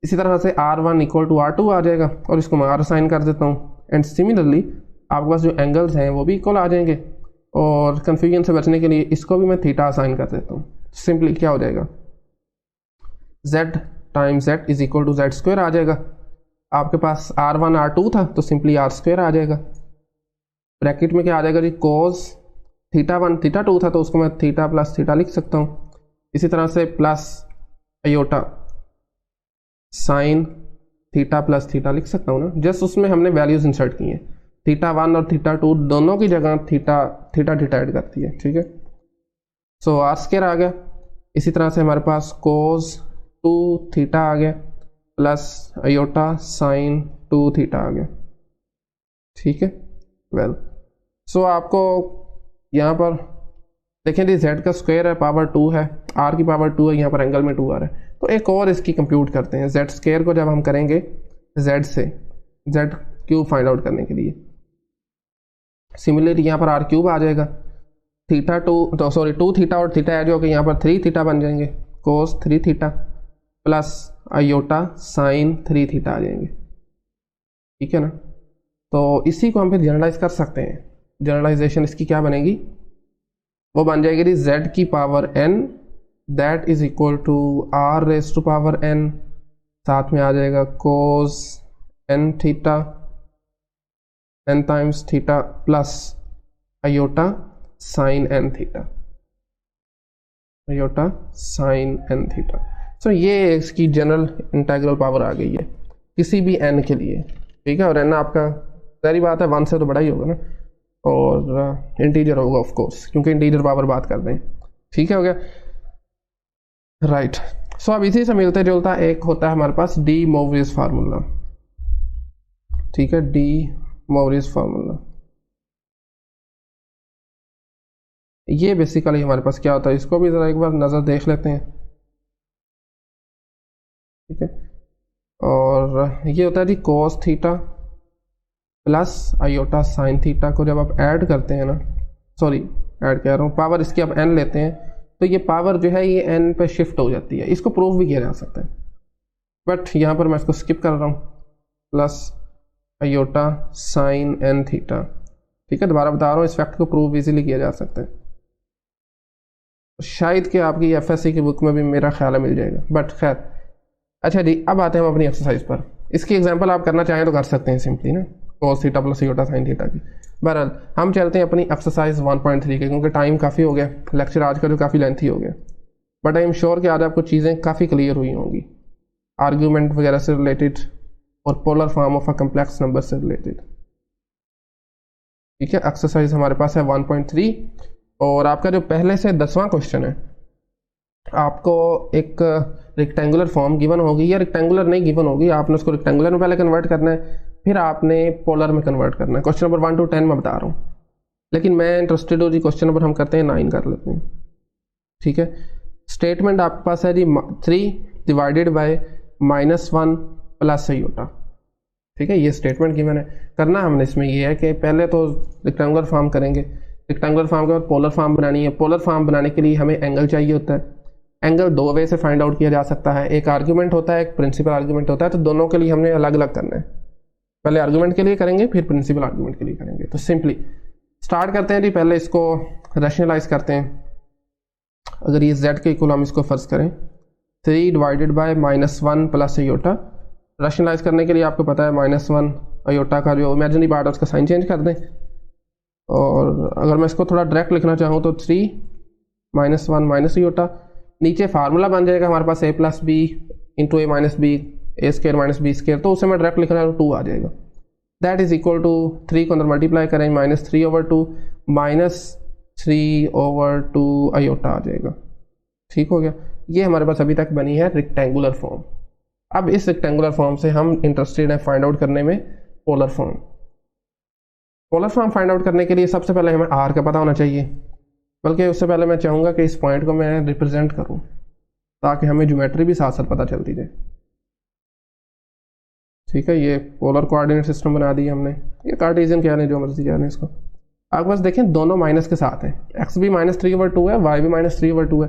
इसी तरह से r1 इक्वल टू r2 आ जाएगा और इसको मैं r साइन कर देता हूँ। एंड सिमिलरली आपके पास जो एंगल्स हैं वो भी इक्वल आ जाएंगे, और कन्फ्यूजन से बचने के लिए इसको भी मैं थीटा साइन कर देता हूँ। सिंपली क्या हो जाएगा, z times z is equal to z square आ जाएगा। आपके पास r1 r2 था तो सिंपली r स्क्वायर आ जाएगा। ब्रैकेट में क्या आ जाएगा जी, कोस θ1 θ2 था तो उसको मैं थीटा प्लस थीटा लिख सकता हूँ। इसी तरह से plus iota sine theta plus theta लिख सकता हूँ ना, जस्ट उसमें हमने वैल्यूज इंसर्ट की हैं। θ1 और θ2 दोनों की जगह थीटा थीटा ऐड करती है, ठीक है। सो आर स्क्वायर आ गया। इसी तरह से हमारे पास कोस 2 थीटा आ गया प्लस अयोटा साइन 2 थीटा आ गया, ठीक है। वेल सो आपको यहाँ पर देखें जी, z का स्क्वायर है, पावर 2 है, r की पावर 2 है, यहाँ पर एंगल में 2 आ रहा है। तो एक और इसकी कंप्यूट करते हैं, z स्क्वायर को जब हम करेंगे z से z क्यूब फाइंड आउट करने के लिए, सिमिलरली यहाँ पर r क्यूब आ जाएगा, टू थीटा और थीटा है जो कि यहाँ पर 3 थीटा बन जाएंगे, cos 3 theta plus iota sine 3 theta आ जाएंगे, ठीक है ना। तो इसी को हम फिर जनरलाइज कर सकते हैं। जनरलाइजेशन इसकी क्या बनेगी, वो बन जाएगी जी z की power n that is equal to r raise to power n, साथ में आ जाएगा cos n theta n times theta plus iota sine n theta, iota sine n theta. So ये इसकी जनरल इंटीग्रल पावर आ गई है किसी भी n के लिए, ठीक है। और n आपका सारी बात है 1 से तो बड़ा ही होगा ना, और इंटीजर होगा ऑफ कोर्स, क्योंकि इंटीजर पावर बात कर रहे हैं, ठीक है, हो गया राइट। सो अब इसी से मिलते जुलता एक होता है हमारे पास डी मोवरिज फार्मूला, ठीक है, डी मोवरिज फार्मूला। ये बेसिकली हमारे पास क्या होता है, इसको भी जरा एक बार नजर देख लेते हैं, ठीक है। और ये होता है जी cos theta plus iota sine theta को जब आप ऐड करते हैं ना, सॉरी ऐड कह रहा हूँ, पावर इसकी आप n लेते हैं तो ये पावर जो है ये n पे शिफ्ट हो जाती है। इसको प्रूव भी किया जा सकता है, बट यहाँ पर मैं इसको स्किप कर रहा हूँ, plus iota sine n theta, ठीक है। दोबारा बता रहा हूँ, इस फैक्ट को प्रूव इजीली किया जा सकता है, शायद कि आपकी एफएससी की बुक में भी मेरा ख्याल है मिल जाएगा, बट खैर। अच्छा जी, अब आते हैं हम अपनी एक्सरसाइज पर। इसकी एग्जांपल आप करना चाहें तो कर सकते हैं सिंपली ना, कोस theta plus iota sine theta की। बहरहाल हम चलते हैं अपनी एक्सरसाइज 1.3 के, क्योंकि टाइम काफ़ी हो गया, लेक्चर आज का जो काफ़ी लेंथी हो गया, बट आई एम श्योर कि आज आपको चीज़ें काफ़ी क्लियर हुई होंगी, आर्ग्यूमेंट वगैरह से रिलेटेड और polar form of a complex number से रिलेटेड, ठीक है। एक्सरसाइज हमारे पास है 1.3, और आपका जो पहले से 10वां क्वेश्चन है, आपको एक रेक्टेंगुलर फॉर्म गिवन होगी, या रेक्टेंगुलर नहीं गिवन होगी, आपने उसको रेक्टेंगुलर में पहले कन्वर्ट करना है, फिर आपने पोलर में कन्वर्ट करना है। क्वेश्चन नंबर 1 to 10 मैं बता रहा हूँ, लेकिन मैं इंटरेस्टेड हूँ जी क्वेश्चन नंबर हम करते हैं 9 कर लेते हैं, ठीक है। स्टेटमेंट आपके पास है जी 3 डिवाइडेड बाय -1 प्लस अयोटा, ठीक है। ये स्टेटमेंट गिवन है। करना हमने इसमें ये है कि पहले तो रेक्टेंगुलर फॉर्म करेंगे, रेक्टेंगुलर फॉर्म के बाद पोलर फॉर्म बनानी है। पोलर फॉर्म बनाने के लिए हमें एंगल चाहिए होता है। एंगल 2 वे से फाइंड आउट किया जा सकता है, एक आर्ग्यूमेंट होता है, एक प्रिंसिपल आर्ग्यूमेंट होता है, तो दोनों के लिए हमने अलग अलग करना है, पहले आर्ग्यूमेंट के लिए करेंगे फिर प्रिंसिपल आर्ग्यूमेंट के लिए करेंगे। तो सिंपली स्टार्ट करते हैं जी, पहले इसको रैशनलाइज करते हैं। अगर ये z के इक्वल हम इसको फर्ज करें 3 divided by -1 plus iota, rationalise करने के लिए आपको पता है -1 अयोटा का जो इमेजिनरी पार्ट है उसका साइन चेंज कर दें, और अगर मैं इसको थोड़ा डायरेक्ट लिखना चाहूँ तो 3 -1 माइनस अयोटा, नीचे फार्मूला बन जाएगा हमारे पास a plus B into A minus B, A square minus B square, तो उसे मैं डायरेक्ट लिख रहा हूँ 2 आ जाएगा। दैट इज इक्वल टू 3 को अंदर मल्टीप्लाई करें -3/2 -3/2 आयोटा आ जाएगा। ठीक हो गया। ये हमारे पास अभी तक बनी है रेक्टेंगुलर फॉर्म। अब इस रेक्टेंगुलर फॉर्म से हम इंटरेस्टेड हैं फाइंड आउट करने में polar form. Polar form find out करने के लिए सबसे पहले हमें आर का पता होना चाहिए, बल्कि उससे पहले मैं चाहूँगा कि इस पॉइंट को मैं रिप्रेजेंट करूँ ताकि हमें ज्योमेट्री भी साथ साथ पता चलती जाए। ठीक है, ये पोलर कोऑर्डिनेट सिस्टम बना दिया हमने, ये कार्टेशियन क्या है जो मर्जी क्या है इसको। आपके पास देखें दोनों माइनस के साथ है, एक्स भी -3/2 है, वाई भी -3/2 है।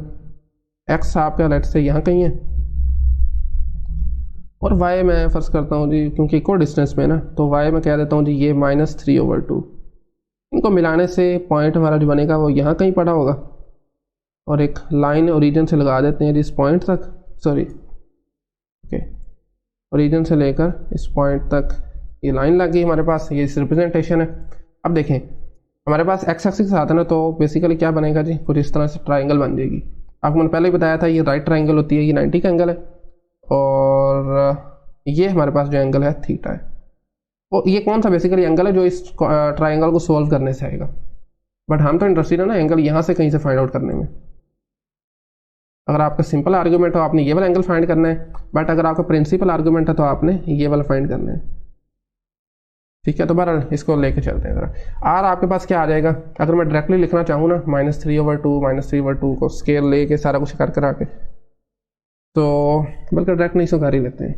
एक्स आपका लेट से यहाँ कहीं है और वाई मैं फर्ज करता हूँ जी, क्योंकि इक्वल डिस्टेंस में ना, तो वाई मैं कह देता हूँ जी ये -3/2। इनको मिलाने से पॉइंट हमारा जो बनेगा वो यहाँ कहीं पड़ा होगा, और एक लाइन ओरिजिन से लगा देते हैं इस पॉइंट तक, सॉरी ओके, ओरिजिन से लेकर इस पॉइंट तक ये लाइन लग गई हमारे पास, ये इस रिप्रेजेंटेशन है। अब देखें हमारे पास एक्स एक्सिस के साथ है ना, तो बेसिकली क्या बनेगा जी, कुछ इस तरह से ट्राइंगल बन जाएगी। आपको मैंने पहले ही बताया था ये राइट ट्राइंगल होती है, ये 90 का एंगल है, और ये हमारे पास जो एंगल है थीटा है। और ये कौन सा बेसिकली एंगल है जो इस ट्राइंगल को सोल्व करने से आएगा, बट हम तो इंटरेस्टेड है ना एंगल यहाँ से कहीं से फाइंड आउट करने में। अगर आपका सिंपल आर्गूमेंट हो आपने ये वाला एंगल फाइंड करना है, बट अगर आपका प्रिंसिपल आर्गूमेंट है तो आपने ये वाला फाइंड करना है। ठीक है, तो बहरहाल इसको लेके चलते हैं जरा। आर आपके पास क्या आ जाएगा, अगर मैं डायरेक्टली लिखना चाहूँ ना -3/2 को स्केल लेके सारा कुछ कर कर आके, तो बल्कि डायरेक्ट नहीं सो कर ही लेते हैं।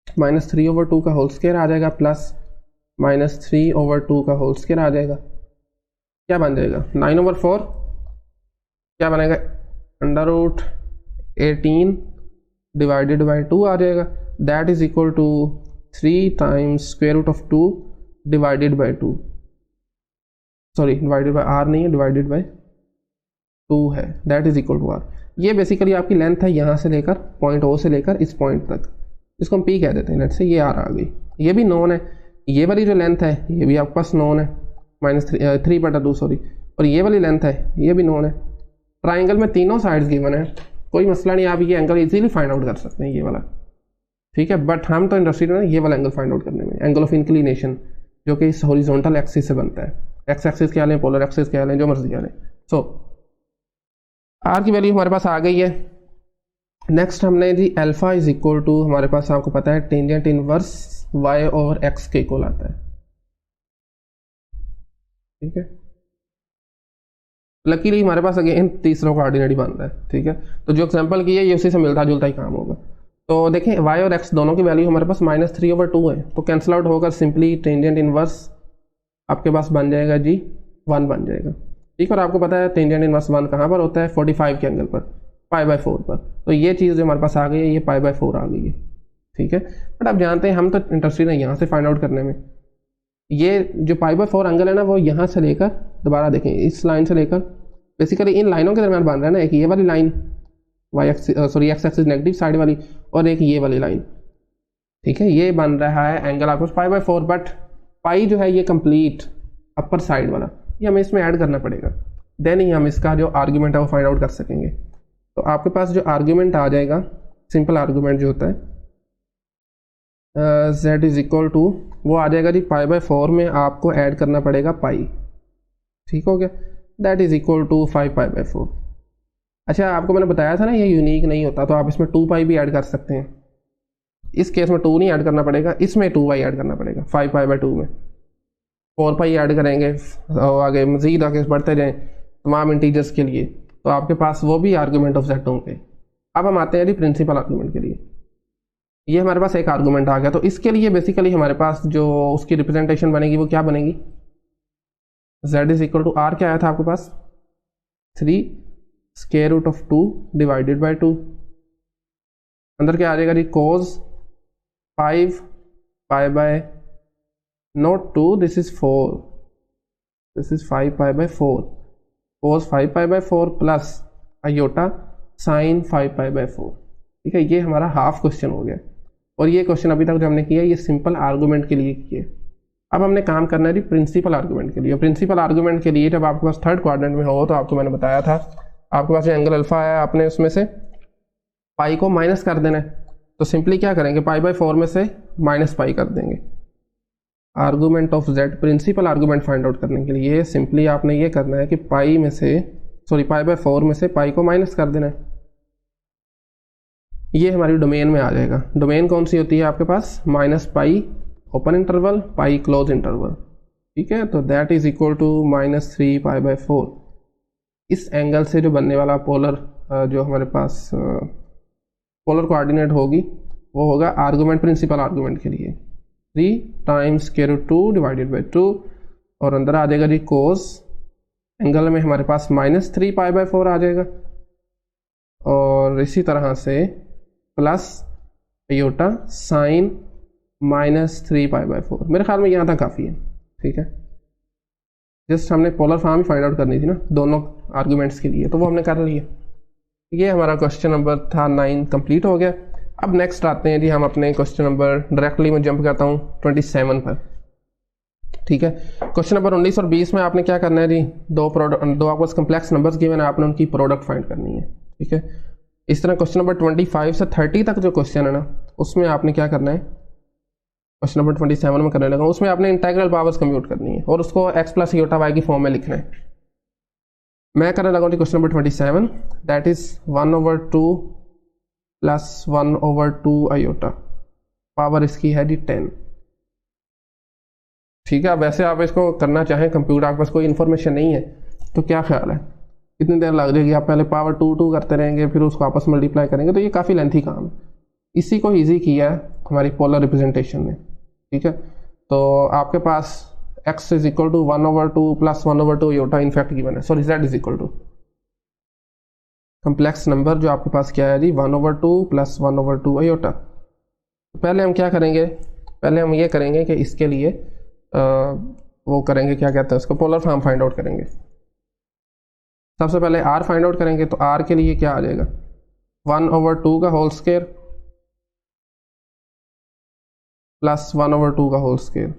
-3/2 का होल स्क्वायर आ जाएगा प्लस -3/2 का होल स्क्वायर आ जाएगा, क्या बन जाएगा 9/4, क्या बनेगा √18 डिवाइडेड बाई 2 आ जाएगा, that is equal to 3 times √2 divided by 2, sorry divided by R नहीं है, डिवाइडेड बाई 2 है, that is equal to R. ये बेसिकली आपकी लेंथ है यहाँ से लेकर पॉइंट ओ से लेकर इस पॉइंट तक, इसको हम पी कह देते हैं। लेट से ये आर आ गई, ये भी नोन है, ये वाली जो लेंथ है ये भी आपके पास नोन है -3/2 सॉरी, और ये वाली लेंथ है ये भी नोन है। ट्राइंगल में तीनों साइड्स गिवन है, कोई मसला नहीं, आप ये एंगल इजीली फाइंड आउट कर सकते हैं ये वाला। ठीक है, बट हम तो इंटरेस्टेड है ना ये वाला एंगल फाइंड आउट करने में, एंगल ऑफ इंक्लिनेशन जो कि इस हॉरिजॉन्टल एक्सिस से बनता है। एक्स एक्सिस क्या लें, पोलर एक्सिस क्या लें, जो मर्जी क्या लें। सो आर की वैल्यू हमारे पास आ गई है। नेक्स्ट हमने जी अल्फा इज इक्वल टू, हमारे पास आपको पता है टेंजेंट इनवर्स y/x के इक्वल आता है। ठीक है, लकीली हमारे पास अगेन तीसरा कोऑर्डिनेट ही बन रहा है। ठीक है, तो जो एग्जांपल की है ये उसी से मिलता जुलता ही काम होगा। तो देखें y और x दोनों की वैल्यू हमारे पास -3/2 है, तो कैंसिल आउट होकर सिंपली टेंजेंट इनवर्स आपके पास बन जाएगा जी 1 बन जाएगा। ठीक, और आपको पता है टेंजेंट इनवर्स 1 कहाँ पर होता है, 45 के एंगल पर, π/4 पर। तो ये चीज़ जो हमारे पास आ गई है ये π/4 आ गई है। ठीक है, बट आप जानते हैं हम तो इंटरेस्टेड हैं यहाँ से फाइंड आउट करने में। ये जो π/4 एंगल है ना वो यहाँ से लेकर, दोबारा देखें इस लाइन से लेकर, बेसिकली इन लाइनों के दरमियान बन रहा है ना, एक ये वाली line x axis negative side वाली, और एक ये वाली लाइन। ठीक है, ये बन रहा है एंगल आपको π/4, बट पाई जो है ये कंप्लीट अपर साइड वाला, ये हमें इसमें ऐड करना पड़ेगा, देन ही हम इसका जो आर्ग्यूमेंट है वो फाइंड आउट कर सकेंगे। तो आपके पास जो आर्ग्यूमेंट आ जाएगा, सिंपल आर्ग्यूमेंट जो होता है z इज इक्वल टू, वो आ जाएगा जी π/4 में आपको ऐड करना पड़ेगा पाई। ठीक हो गया, दैट इज इक्वल टू 5π/4। अच्छा, आपको मैंने बताया था ना ये यूनिक नहीं होता, तो आप इसमें 2π भी ऐड कर सकते हैं। इस केस में 2 नहीं ऐड करना पड़ेगा, इसमें 2y ऐड करना पड़ेगा। 5π/2 में 4π ऐड करेंगे, और आगे मजीद आगे बढ़ते जाएँ तमाम इंटीजर्स के लिए, तो आपके पास वो भी आर्गूमेंट ऑफ सेट होंगे। अब हम आते हैं जी प्रिंसिपल आर्गूमेंट के लिए। ये हमारे पास एक आर्गूमेंट आ गया, तो इसके लिए बेसिकली हमारे पास जो उसकी रिप्रेजेंटेशन बनेगी वो क्या बनेगी, z is equal to R क्या आया था आपके पास 3√2 डिवाइडेड बाई 2, अंदर क्या आ जाएगा जी cos 5π/2, this is 4, this is 5π/4, cos 5π/4 plus iota sine 5π/4। ठीक है, ये हमारा हाफ क्वेश्चन हो गया, और ये क्वेश्चन अभी तक जो हमने किया ये सिंपल आर्गूमेंट के लिए किए। अब हमने काम करना है जी प्रिंसिपल आर्गूमेंट के लिए। प्रिंसिपल आर्गूमेंट के लिए जब आपके पास थर्ड क्वाड्रेंट में हो, तो आपको मैंने बताया था आपके पास जो एंगल अल्फा है आपने उसमें से पाई को माइनस कर देना है। तो सिंपली क्या करेंगे, π/4 में से -π कर देंगे। Argument of z, principal argument find out करने के लिए सिंपली आपने ये करना है कि पाई बाय 4 में से पाई को माइनस कर देना है। ये हमारी डोमेन में आ जाएगा। डोमेन कौन सी होती है आपके पास? Minus pi open interval, pi close interval, ठीक है। तो that is equal to -3 pi by 4। इस एंगल से जो बनने वाला पोलर जो हमारे पास पोलर कोऑर्डिनेट होगी वो होगा आर्गूमेंट, प्रिंसिपल आर्गूमेंट के लिए 3 टाइम्स √2 डिवाइडेड बाई 2 और अंदर आ जाएगा जी कोस एंगल में हमारे पास -3 पाई बाय 4 आ जाएगा और इसी तरह से plus iota sign -3 pi by 4। मेरे ख्याल में यहाँ तक काफ़ी है, ठीक है। जस्ट हमने पोलर फॉर्म ही फाइंड आउट करनी थी ना दोनों आर्गूमेंट्स के लिए, तो वो हमने कर लिया। ये हमारा क्वेश्चन नंबर था 9 कंप्लीट हो गया। अब नेक्स्ट आते हैं जी हम अपने क्वेश्चन नंबर, डायरेक्टली मैं जंप करता हूँ 27 पर, ठीक है। क्वेश्चन नंबर 19 और 20 में आपने क्या करना है जी, दो आपके पास कम्प्लेक्स नंबर्स गिवन है, आपने उनकी प्रोडक्ट फाइंड करनी है, ठीक है। इस तरह क्वेश्चन नंबर 25 से 30 तक जो क्वेश्चन है ना, उसमें आपने क्या करना है, क्वेश्चन नंबर 27 में करने लगा, उसमें आपने इंटीग्रल पावर्स कंप्यूट करनी है और उसको x प्लस आयोटा y की फॉर्म में लिखना है। मैं करने लगा question number 27, that is 1/2 plus 1/2 iota, power इसकी है जी 10, ठीक है। वैसे आप इसको करना चाहें कंप्यूट, आपके पास कोई इन्फॉर्मेशन नहीं है तो क्या ख्याल है कितनी देर लग जाएगी? आप पहले पावर 2 करते रहेंगे, फिर उसको आपस में मल्टीप्लाई करेंगे, तो ये काफ़ी लेंथी काम है। इसी को ईजी किया है हमारी पोलर रिप्रेजेंटेशन में, ठीक है। तो आपके पास x is equal to 1/2 plus 1/2 iota in fact given है, sorry z is equal to complex number जो आपके पास क्या है जी 1/2 प्लस 1/2 आयोटा। तो पहले हम क्या करेंगे, पहले हम ये करेंगे कि इसके लिए वो करेंगे, क्या कहते हैं उसको, पोलर फॉर्म फाइंड आउट करेंगे। सबसे पहले r फाइंड आउट करेंगे, तो r के लिए क्या आ जाएगा 1/2 का होल स्क्वायर प्लस 1/2 का होल स्क्वायर,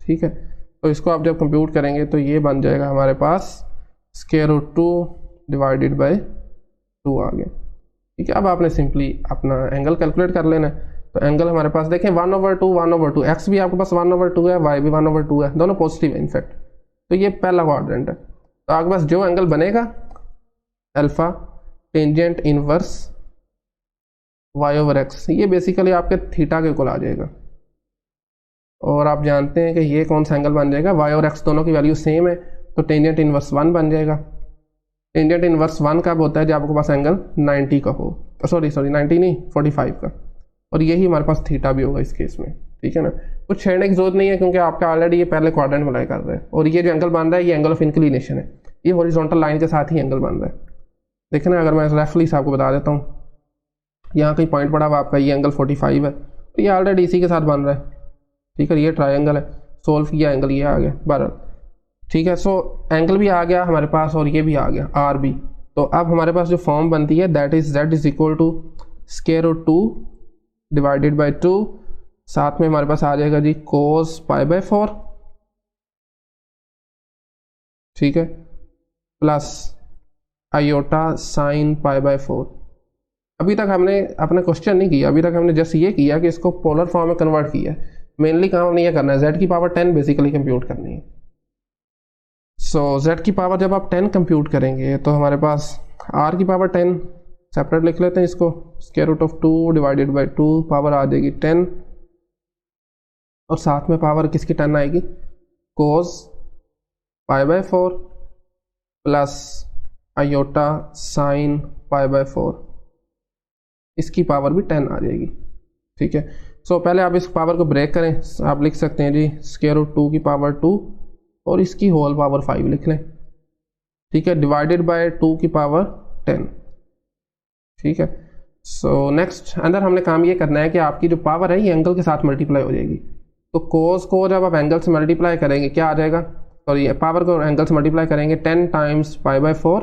ठीक है। तो इसको आप जब कंप्यूट करेंगे तो ये बन जाएगा हमारे पास √2 डिवाइडेड बाय 2 आ गया, ठीक है। अब आपने सिंपली अपना एंगल कैलकुलेट कर लेना है। तो एंगल हमारे पास देखें 1/2 x भी आपके पास 1/2 है, y भी 1/2 है, दोनों पॉजिटिव है इनफैक्ट। तो ये पहला क्वाड्रेंट है। तो आपके पास जो एंगल बनेगा अल्फा टेंजेंट इनवर्स y/x, ये बेसिकली आपके थीटा के इक्वल आ जाएगा। और आप जानते हैं कि ये कौन सा एंगल बन जाएगा, y और x दोनों की वैल्यू सेम है, तो टेंजेंट इनवर्स 1 बन जाएगा। टेंजेंट इनवर्स 1 कब होता है जब आपके पास एंगल 90 का हो, सॉरी 90 नहीं 45 का, और यही हमारे पास थीटा भी होगा इस केस में, ठीक है ना। कुछ छेड़ने की जरूरत नहीं है क्योंकि आपका ऑलरेडी ये पहले क्वाड्रेंट में कर रहा है। और ये जो एंगल बन रहा है ये एंगल ऑफ इंक्लिनेशन है, ये हॉरिजॉन्टल लाइन के साथ ही एंगल बन रहा है। देखिए ना, अगर मैं रेफरली से आपको बता देता हूँ, यहाँ कहीं पॉइंट पड़ा हुआ आपका, ये एंगल 45 है, तो ये ऑलरेडी इसी के साथ बन रहा है, ठीक है। ये ट्रायंगल है, सोल्व किया एंगल ये आ गया 12, ठीक है। सो एंगल भी आ गया हमारे पास और ये भी आ गया आर भी। तो अब हमारे पास जो फॉर्म बनती है that is z is equal to √2 divided by 2, साथ में हमारे पास आ जाएगा जी cos π/4, ठीक है, प्लस आयोटा साइन π/4। अभी तक हमने अपना क्वेश्चन नहीं किया, अभी तक हमने जस्ट ये किया कि इसको पोलर फॉर्म में कन्वर्ट किया। मेनली काम हमने ये करना है, z की पावर 10 बेसिकली कंप्यूट करनी है। सो z की पावर जब आप 10 कंप्यूट करेंगे तो हमारे पास r की पावर 10 सेपरेट लिख लेते हैं इसको, √2 डिवाइडेड बाई 2, पावर आ जाएगी 10 और साथ में पावर किसकी 10 आएगी, cos π/4 प्लस आयोटा साइन π/4, इसकी पावर भी 10 आ जाएगी, ठीक है। सो पहले आप इस पावर को ब्रेक करें, आप लिख सकते हैं जी √2 की पावर 2 और इसकी होल पावर 5 लिख लें, ठीक है, डिवाइडेड बाय 2 की पावर 10, ठीक है। सो नेक्स्ट अंदर हमने काम ये करना है कि आपकी जो पावर है ये एंगल के साथ मल्टीप्लाई हो जाएगी। तो कोस को जब आप एंगल से मल्टीप्लाई करेंगे क्या आ जाएगा, सॉरी पावर को एंगल से मल्टीप्लाई करेंगे 10 टाइम्स π/4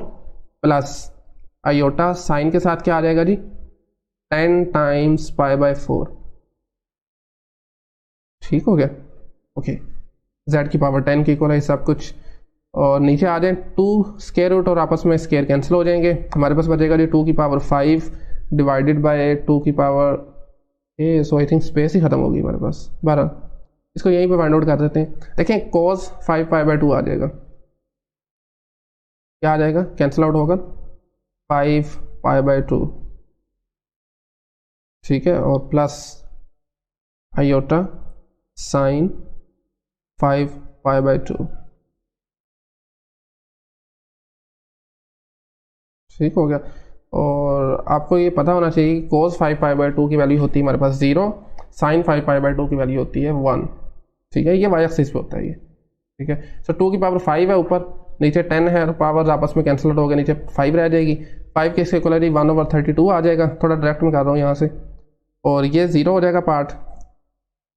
प्लस आयोटा साइन के साथ क्या आ जाएगा जी 10 टाइम्स π/4, ठीक हो गया, ओके। z की पावर 10 के इक्वल है सब कुछ, और नीचे आ जाए 2 स्क्वायर रूट और आपस में स्क्वायर कैंसिल हो जाएंगे, हमारे पास बचेगा जी 2 की पावर 5 डिवाइडेड बाय 2 की power, so I think space ही खत्म होगी हमारे पास 12, इसको यहीं पे फाइंड आउट कर देते हैं। देखें cos 5π/2 आ जाएगा, क्या आ जाएगा, कैंसिल आउट होगा 5π/2, ठीक है, और प्लस आयोटा साइन 5π/2, ठीक हो गया। और आपको ये पता होना चाहिए कि cos 5π/2 की वैल्यू होती है हमारे पास 0, साइन 5π/2 की वैल्यू होती है 1, ठीक है, ये वाई एक्सिस पे होता है ये, ठीक है। सो 2 की पावर 5 है ऊपर, नीचे 10 है, पावर आपस में कैंसिल आउट हो गया, नीचे 5 रह जाएगी, 5 के इक्वल 1/32 आ जाएगा, थोड़ा डायरेक्ट में कर रहा हूँ यहाँ से, और ये 0 हो जाएगा पार्ट,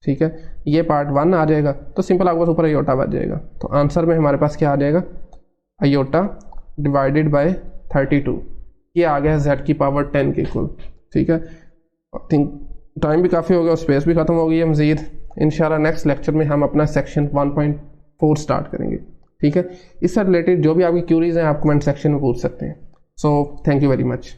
ठीक है, ये पार्ट 1 आ जाएगा, तो सिंपल आपके पास ऊपर आयोटा बच जाएगा। तो आंसर में हमारे पास क्या आ जाएगा, आयोटा डिवाइडेड बाय 32, ये आ गया z की पावर 10 के इक्वल, ठीक है। आई थिंक टाइम भी काफ़ी हो गया और स्पेस भी खत्म हो गई है मज़ीद। इंशाल्लाह नेक्स्ट लेक्चर में हम अपना सेक्शन 1.4 स्टार्ट करेंगे, ठीक है। इससे रिलेटेड जो भी आपकी क्यूरीज हैं आप कमेंट सेक्शन में पूछ सकते हैं। So thank you very much.